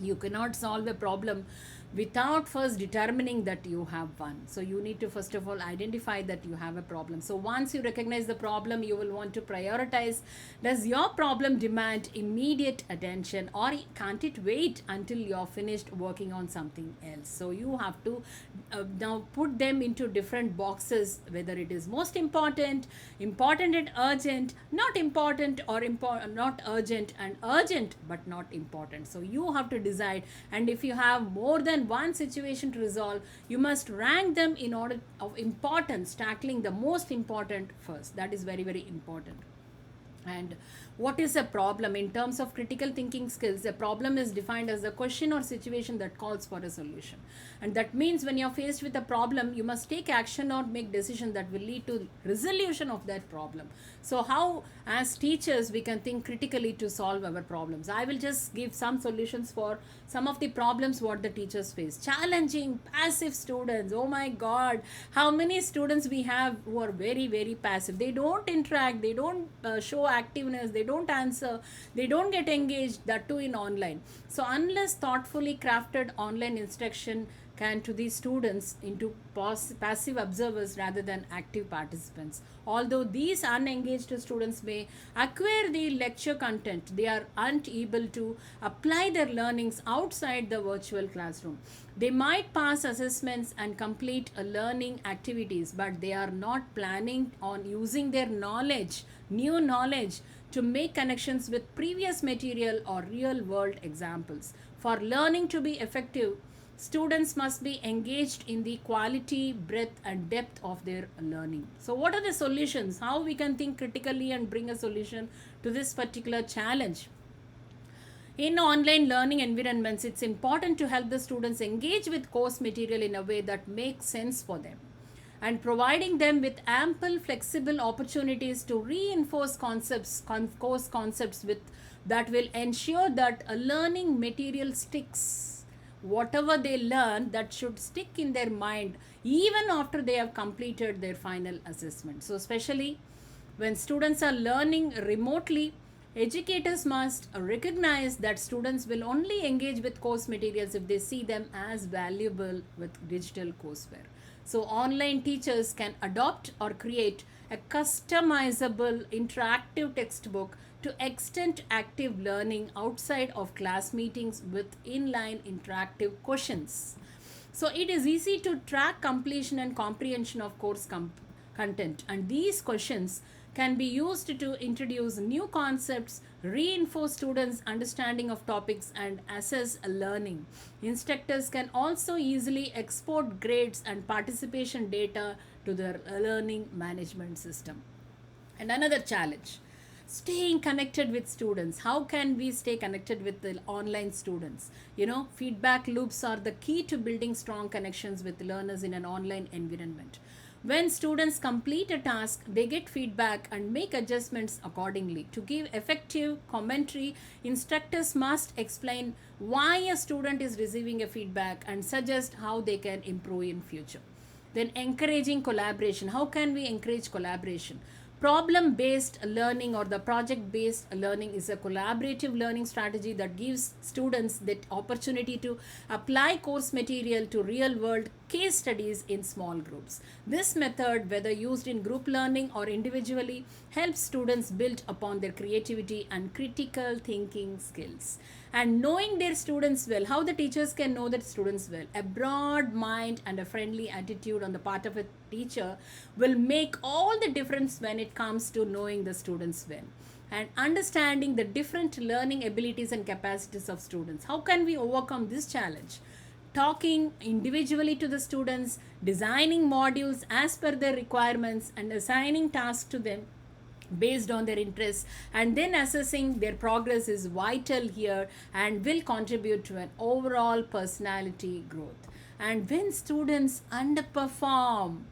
you cannot solve a problem without first determining that you have one. So you need to first of all identify that you have a problem. So once you recognize the problem, you will want to prioritize, does your problem demand immediate attention, or can't it wait until you're finished working on something else? So you have to now put them into different boxes, whether it is most important, important and urgent, not important, or not urgent and urgent but not important. So you have to decide, and if you have more than one situation to resolve, you must rank them in order of importance, tackling the most important first. That is very, very important. And what is a problem? In terms of critical thinking skills, a problem is defined as a question or situation that calls for a solution. And that means when you're faced with a problem, you must take action or make decisions that will lead to resolution of that problem. So how, as teachers, we can think critically to solve our problems? I will just give some solutions for some of the problems what the teachers face. Challenging passive students. Oh my God, how many students we have who are very, very passive. They don't interact, they don't show activeness, they don't answer, they don't get engaged, that too in online. So unless thoughtfully crafted online instruction can to these students into passive observers rather than active participants. Although these unengaged students may acquire the lecture content, they are unable to apply their learnings outside the virtual classroom. They might pass assessments and complete learning activities, but they are not planning on using their knowledge, new knowledge, to make connections with previous material or real world examples. For learning to be effective, students must be engaged in the quality, breadth and depth of their learning. So what are the solutions? How we can think critically and bring a solution to this particular challenge? In online learning environments, it's important to help the students engage with course material in a way that makes sense for them, and providing them with ample flexible opportunities to reinforce course concepts with that will ensure that a learning material sticks. Whatever they learn, that should stick in their mind even after they have completed their final assessment. So especially when students are learning remotely, educators must recognize that students will only engage with course materials if they see them as valuable with digital courseware. So online teachers can adopt or create a customizable interactive textbook to extend active learning outside of class meetings with inline interactive questions. So it is easy to track completion and comprehension of course content, and these questions can be used to introduce new concepts, reinforce students' understanding of topics, and assess learning. Instructors can also easily export grades and participation data to their learning management system. And another challenge, staying connected with students. How can we stay connected with the online students? Feedback loops are the key to building strong connections with learners in an online environment. When students complete a task, they get feedback and make adjustments accordingly. To give effective commentary, instructors must explain why a student is receiving a feedback and suggest how they can improve in future. Then encouraging collaboration. How can we encourage collaboration? Problem-based learning or the project-based learning is a collaborative learning strategy that gives students the opportunity to apply course material to real-world case studies in small groups. This method, whether used in group learning or individually, helps students build upon their creativity and critical thinking skills. And knowing their students well, how the teachers can know their students well. A broad mind and a friendly attitude on the part of a teacher will make all the difference when it comes to knowing the students well and understanding the different learning abilities and capacities of students. How can we overcome this challenge? Talking individually to the students, designing modules as per their requirements, and assigning tasks to them based on their interests, and then assessing their progress is vital here and will contribute to an overall personality growth. And when students underperform,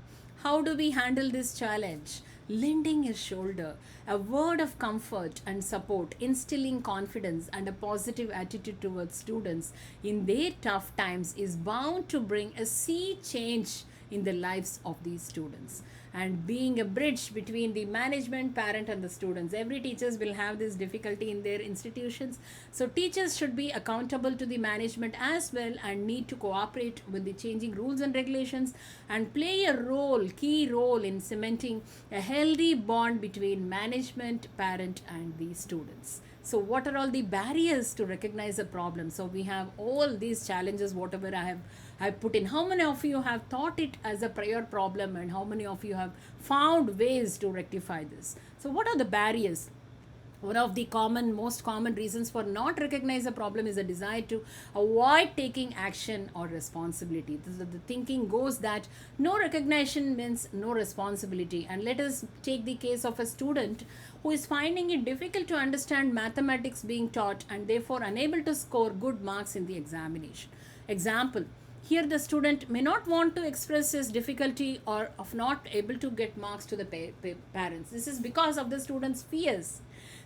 how do we handle this challenge? Lending a shoulder, a word of comfort and support, instilling confidence and a positive attitude towards students in their tough times is bound to bring a sea change in the lives of these students. And being a bridge between the management, parent and the students, every teachers will have this difficulty in their institutions, so teachers should be accountable to the management as well and need to cooperate with the changing rules and regulations and play a key role in cementing a healthy bond between management, parent and the students. So what are all the barriers to recognize a problem? So we have all these challenges, whatever I put in. How many of you have thought it as a prior problem, and how many of you have found ways to rectify this? So what are the barriers? One of the most common reasons for not recognize a problem is a desire to avoid taking action or responsibility. The thinking goes that no recognition means no responsibility. And let us take the case of a student who is finding it difficult to understand mathematics being taught and therefore unable to score good marks in the examination. Example, here the student may not want to express his difficulty or of not able to get marks to the parents. This is because of the student's fears.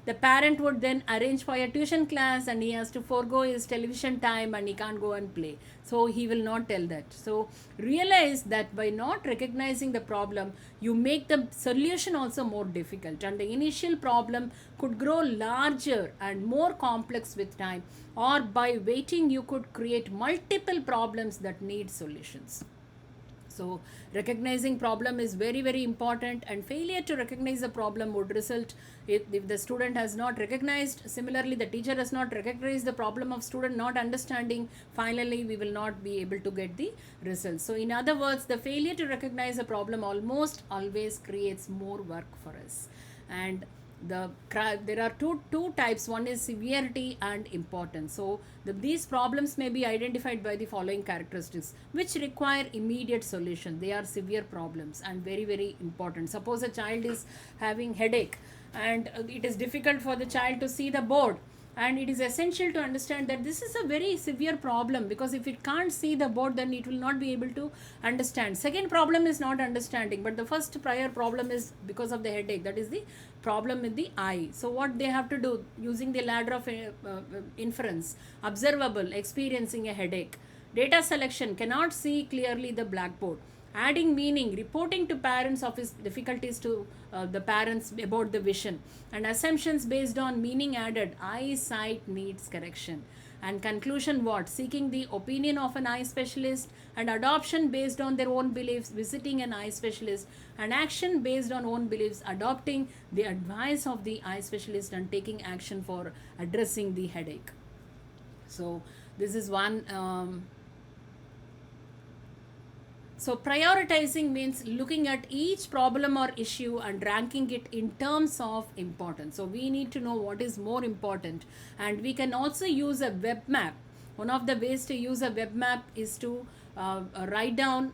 The parent would then arrange for a tuition class and he has to forego his television time and he can't go and play. So he will not tell that. So realize that by not recognizing the problem, you make the solution also more difficult, and the initial problem could grow larger and more complex with time, or by waiting you could create multiple problems that need solutions. So recognizing problem is very, very important, and failure to recognize the problem would result if the student has not recognized. Similarly, the teacher has not recognized the problem of student not understanding. Finally, we will not be able to get the results. So in other words, the failure to recognize a problem almost always creates more work for us. And there are two types. One is severity and importance. So these problems may be identified by the following characteristics which require immediate solution. They are severe problems and very, very important. Suppose a child is having headache and it is difficult for the child to see the board, and it is essential to understand that this is a very severe problem, because if it can't see the board, then it will not be able to understand. Second problem is not understanding, but the first prior problem is because of the headache, that is the problem with the eye. So what they have to do, using the ladder of inference, observable, experiencing a headache, data selection, cannot see clearly the blackboard, adding meaning, reporting to parents of his difficulties to the parents about the vision, and assumptions based on meaning added, eyesight needs correction. And conclusion what? Seeking the opinion of an eye specialist, and adoption based on their own beliefs, visiting an eye specialist, and action based on own beliefs, adopting the advice of the eye specialist and taking action for addressing the headache. So this is one. So prioritizing means looking at each problem or issue and ranking it in terms of importance. So we need to know what is more important, and we can also use a web map. One of the ways to use a web map is to write down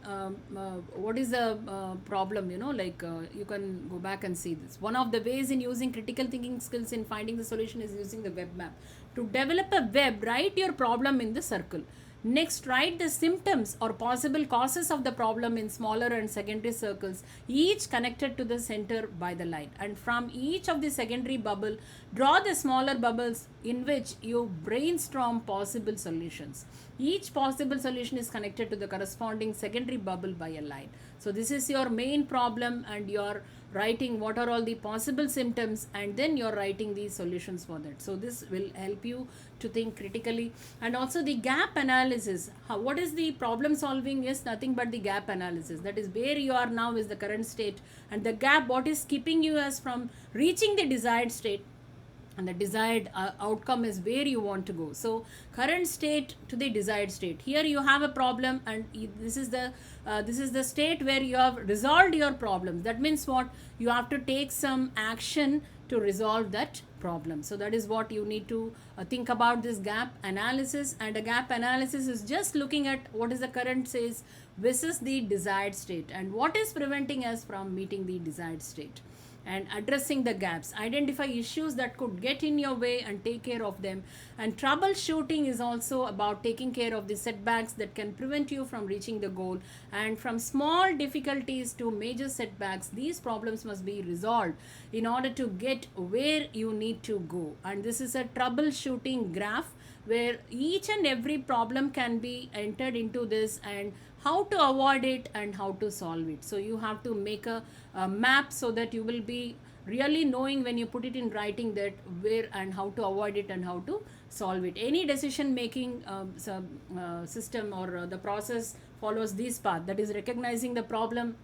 what is the problem, you can go back and see this. One of the ways in using critical thinking skills in finding the solution is using the web map. To develop a web, write your problem in the circle. Next, write the symptoms or possible causes of the problem in smaller and secondary circles, each connected to the center by the line. And from each of the secondary bubble, draw the smaller bubbles in which you brainstorm possible solutions. Each possible solution is connected to the corresponding secondary bubble by a line. So this is your main problem, and you're writing what are all the possible symptoms, and then you're writing the solutions for that. So this will help you to think critically. And also the gap analysis. What is the problem solving is nothing but the gap analysis. That is where you are now is the current state, and the gap, what is keeping you as from reaching the desired state, and the desired outcome is where you want to go. So current state to the desired state. Here you have a problem, and this is the state where you have resolved your problems. That means what? You have to take some action to resolve that problem. So that is what you need to think about, this gap analysis. And a gap analysis is just looking at what is the current state versus the desired state, and what is preventing us from meeting the desired state. and addressing the gaps, identify issues that could get in your way and take care of them. And troubleshooting is also about taking care of the setbacks that can prevent you from reaching the goal. And from small difficulties to major setbacks, these problems must be resolved in order to get where you need to go. And this is a troubleshooting graph where each and every problem can be entered into this, and how to avoid it and how to solve it. So you have to make a map so that you will be really knowing when you put it in writing that where and how to avoid it and how to solve it. Any decision making system or the process follows this path, that is recognizing the problem,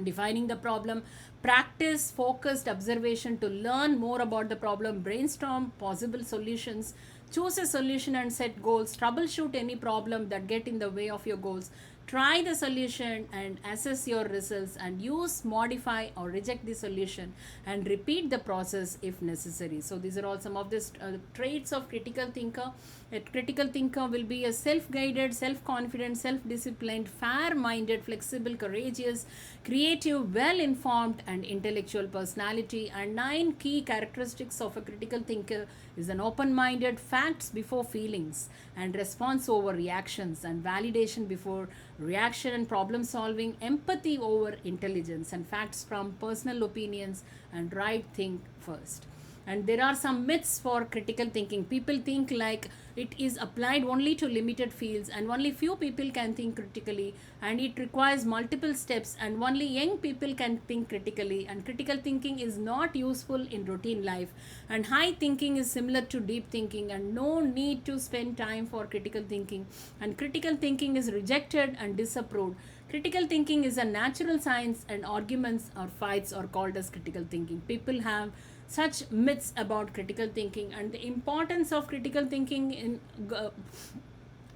defining the problem, practice focused observation to learn more about the problem, brainstorm possible solutions, choose a solution and set goals, troubleshoot any problem that get in the way of your goals, try the solution and assess your results, and use, modify or reject the solution, and repeat the process if necessary. So these are all some of the traits of critical thinker. A critical thinker will be a self-guided, self-confident, self-disciplined, fair-minded, flexible, courageous, creative, well-informed and intellectual personality. And 9 key characteristics of a critical thinker is an open-minded, facts before feelings, and response over reactions, and validation before reaction, and problem solving, empathy over intelligence, and facts from personal opinions, and right think first. And there are some myths for critical thinking. People think like it is applied only to limited fields and only few people can think critically, and it requires multiple steps and only young people can think critically, and critical thinking is not useful in routine life, and high thinking is similar to deep thinking and no need to spend time for critical thinking, and critical thinking is rejected and disapproved. Critical thinking is a natural science and arguments or fights are called as critical thinking. People have such myths about critical thinking, and the importance of critical thinking in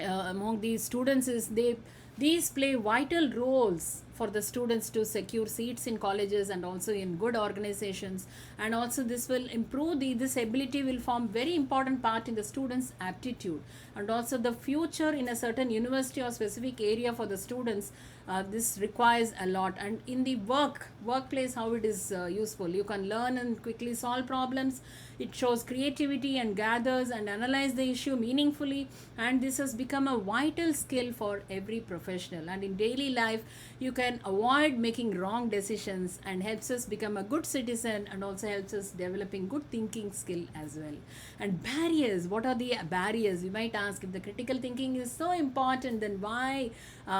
among these students is these play vital roles for the students to secure seats in colleges and also in good organizations, and also this will improve this ability will form very important part in the students aptitude, and also the future in a certain university or specific area for the students. This requires a lot, and in the workplace how it is useful. You can learn and quickly solve problems. It shows creativity and gathers and analyze the issue meaningfully, and this has become a vital skill for every professional. And in daily life you can avoid making wrong decisions and helps us become a good citizen, and also helps us developing good thinking skill as well. And barriers, what are the barriers? You might ask, if the critical thinking is so important, then why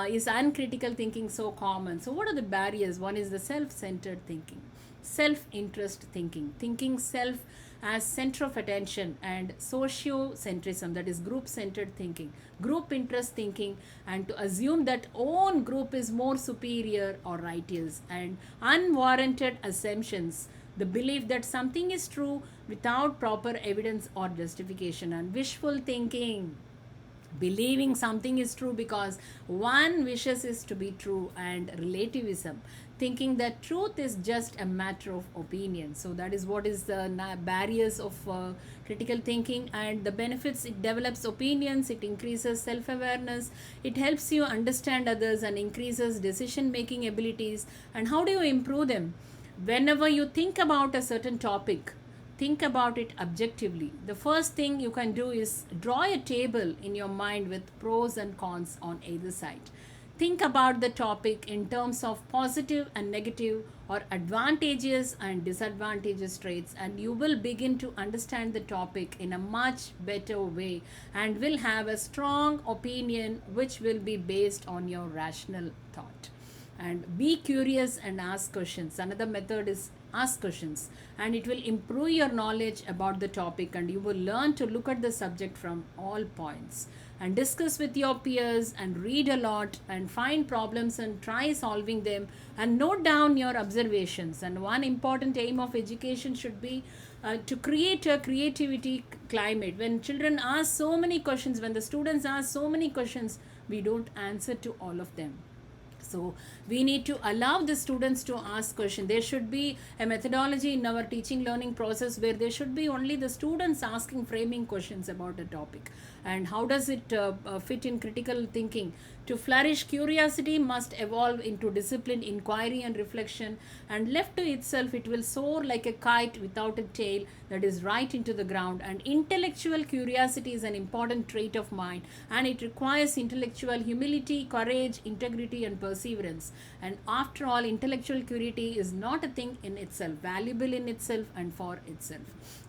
is uncritical thinking so common? So what are the barriers? One is the self-centered thinking, self-interest thinking, thinking self as center of attention, and sociocentrism, that is group-centered thinking, group interest thinking, and to assume that own group is more superior or righteous, and unwarranted assumptions, the belief that something is true without proper evidence or justification, and wishful thinking, believing something is true because one wishes it to be true, and relativism, thinking that truth is just a matter of opinion. So that is what is the barriers of critical thinking. And the benefits: it develops opinions, it increases self-awareness, it helps you understand others and increases decision making abilities. And how do you improve them? Whenever you think about a certain topic, think about it objectively. The first thing you can do is draw a table in your mind with pros and cons on either side. Think about the topic in terms of positive and negative or advantageous and disadvantageous traits, and you will begin to understand the topic in a much better way and will have a strong opinion which will be based on your rational thought. And be curious and ask questions. Another method is ask questions, and it will improve your knowledge about the topic, and you will learn to look at the subject from all points, and discuss with your peers, and read a lot, and find problems and try solving them, and note down your observations. And one important aim of education should be to create a creativity climate. When children ask so many questions, when the students ask so many questions, we don't answer to all of them. So we need to allow the students to ask questions. There should be a methodology in our teaching learning process where there should be only the students asking framing questions about a topic. And how does it fit in critical thinking? To flourish, curiosity must evolve into disciplined inquiry and reflection, and left to itself, it will soar like a kite without a tail that is right into the ground. And intellectual curiosity is an important trait of mind, and it requires intellectual humility, courage, integrity, and perseverance. And after all, intellectual curiosity is not a thing in itself, valuable in itself and for itself.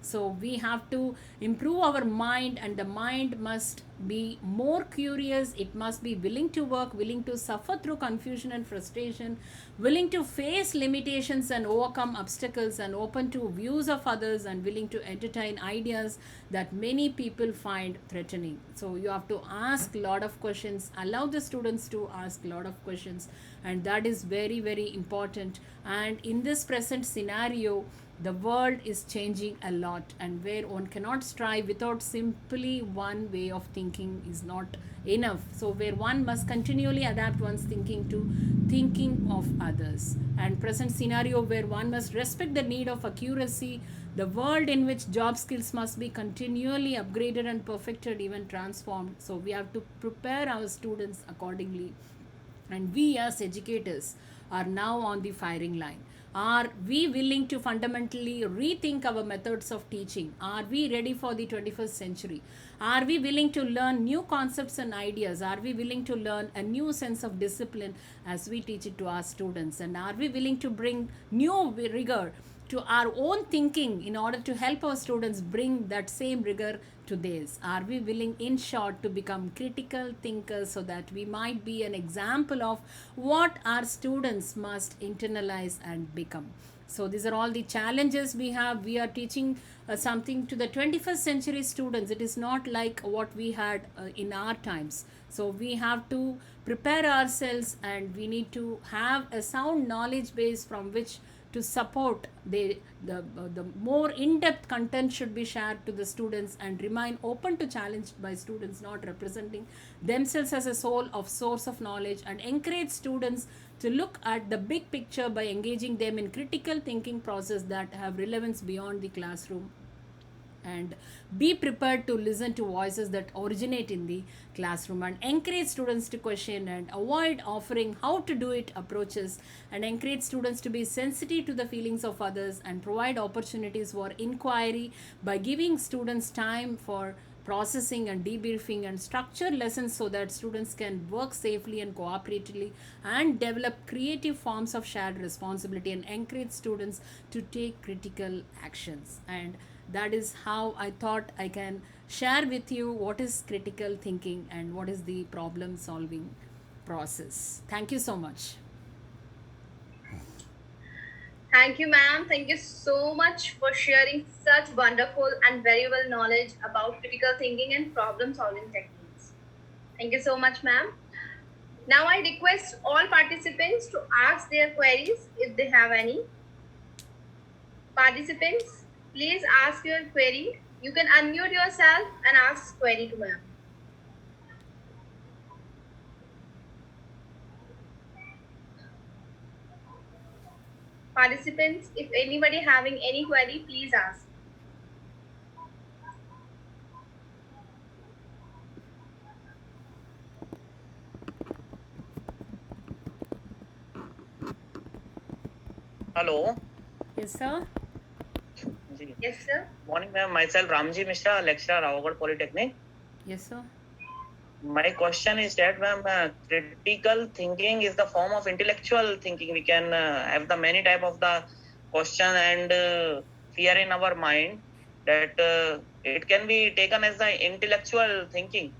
So we have to improve our mind, and the mind must be more curious. It must be willing to work, willing to suffer through confusion and frustration, willing to face limitations and overcome obstacles, and open to views of others, and willing to entertain ideas that many people find threatening. So you have to ask a lot of questions, allow the students to ask a lot of questions, and that is very, very important. And in this present scenario, the world is changing a lot, and where one cannot strive without simply one way of thinking is not enough. So where one must continually adapt one's thinking to thinking of others, and present scenario where one must respect the need of accuracy, the world in which job skills must be continually upgraded and perfected, even transformed. So we have to prepare our students accordingly, and we as educators are now on the firing line. Are we willing to fundamentally rethink our methods of teaching? Are we ready for the 21st century? Are we willing to learn new concepts and ideas? Are we willing to learn a new sense of discipline as we teach it to our students? And are we willing to bring new rigor to our own thinking in order to help our students bring that same rigor to theirs? Are we willing, in short, to become critical thinkers so that we might be an example of what our students must internalize and become? So these are all the challenges we have. We are teaching something to the 21st century students. It is not like what we had in our times. So we have to prepare ourselves, and we need to have a sound knowledge base from which to support the more in-depth content should be shared to the students, and remain open to challenge by students not representing themselves as a source of knowledge, and encourage students to look at the big picture by engaging them in critical thinking process that have relevance beyond the classroom, and be prepared to listen to voices that originate in the classroom, and encourage students to question, and avoid offering how to do it approaches, and encourage students to be sensitive to the feelings of others, and provide opportunities for inquiry by giving students time for processing and debriefing, and structure lessons so that students can work safely and cooperatively, and develop creative forms of shared responsibility, and encourage students to take critical actions. And that is how I thought I can share with you what is critical thinking and what is the problem solving process. Thank you so much. Thank you, ma'am. Thank you so much for sharing such wonderful and valuable knowledge about critical thinking and problem solving techniques. Thank you so much, ma'am. Now I request all participants to ask their queries if they have any. Participants, please ask your query. You can unmute yourself and ask query to ma'am. Participants, if anybody having any query, please ask. Hello. Yes, sir. Ji. Yes, sir. Morning, ma'am. Myself Ramji Mishra, lecturer, Rawagad Polytechnic. Yes, sir. My question is that, ma'am, critical thinking is the form of intellectual thinking. We can have the many type of the question and fear in our mind that it can be taken as the intellectual thinking,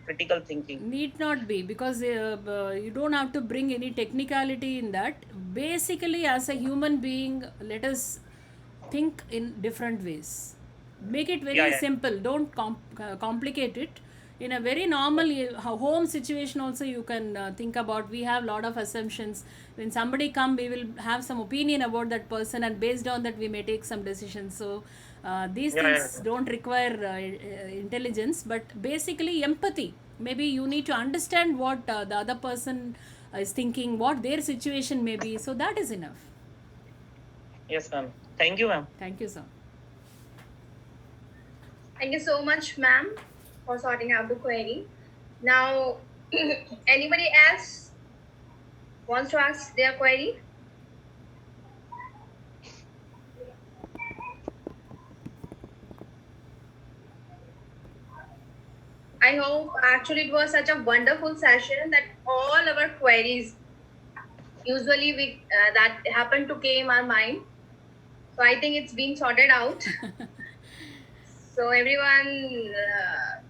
critical thinking. Need not be, because you don't have to bring any technicality in that. Basically, as a human being, let us think in different ways. Make it very Yeah. simple. Don't complicate it. In a very normal home situation also, you can think about, we have lot of assumptions. When somebody come, we will have some opinion about that person, and based on that we may take some decisions. So these Yeah, things yeah. don't require intelligence, but basically empathy. Maybe you need to understand what the other person is thinking, what their situation may be. So that is enough. Yes, ma'am. Thank you, ma'am. Thank you, sir. Thank you so much, ma'am, for sorting out the query. Now, anybody else wants to ask their query? I hope actually it was such a wonderful session that all our queries usually we that happened to came our mind. So I think it's been sorted out. So everyone,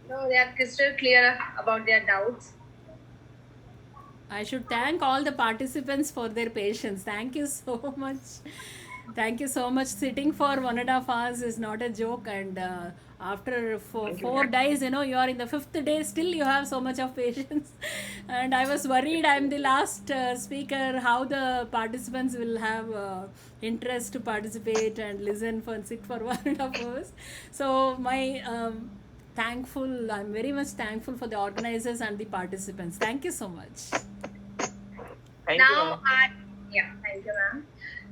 they are crystal clear about their doubts. I should thank all the participants for their patience. Thank you so much. Thank you so much. Sitting for 1.5 hours is not a joke, and after four days, you are in the fifth day, still you have so much of patience. And I was worried I'm the last speaker, how the participants will have interest to participate and listen for sit for 1.5 hours. So I'm very much thankful for the organizers and the participants. Thank you so much. Thank you, Now ma'am. thank you, ma'am.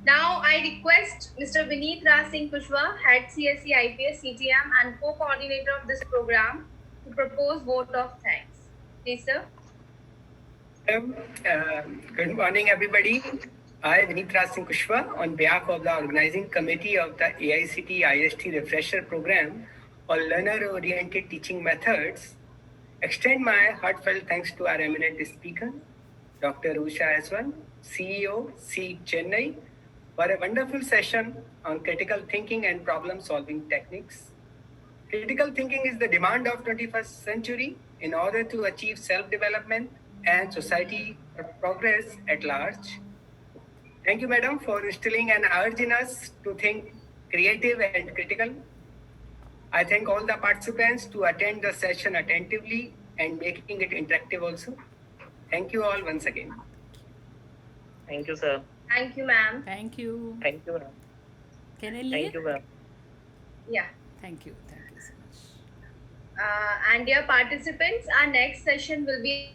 Now I request Mr. Vineet Raj Singh Kushwa, Head CSE IPS CTM and co-coordinator of this program, to propose vote of thanks. Please, sir. Good morning, everybody. I, Vineet Raj Singh Kushwa, on behalf of the organizing committee of the AICT IST Refresher Program on learner-oriented teaching methods, extend my heartfelt thanks to our eminent speaker, Dr. Usha Aswan, CEO, C Chennai, for a wonderful session on critical thinking and problem-solving techniques. Critical thinking is the demand of 21st century in order to achieve self-development and society progress at large. Thank you, madam, for instilling an urge in us to think creative and critical. I thank all the participants to attend the session attentively and making it interactive also. Thank you all once again. Thank you, sir. Thank you, ma'am. Thank you. Thank you, ma'am. Can I Thank leave? you, ma'am. Yeah. Thank you. Thank you so much. And dear participants, our next session will be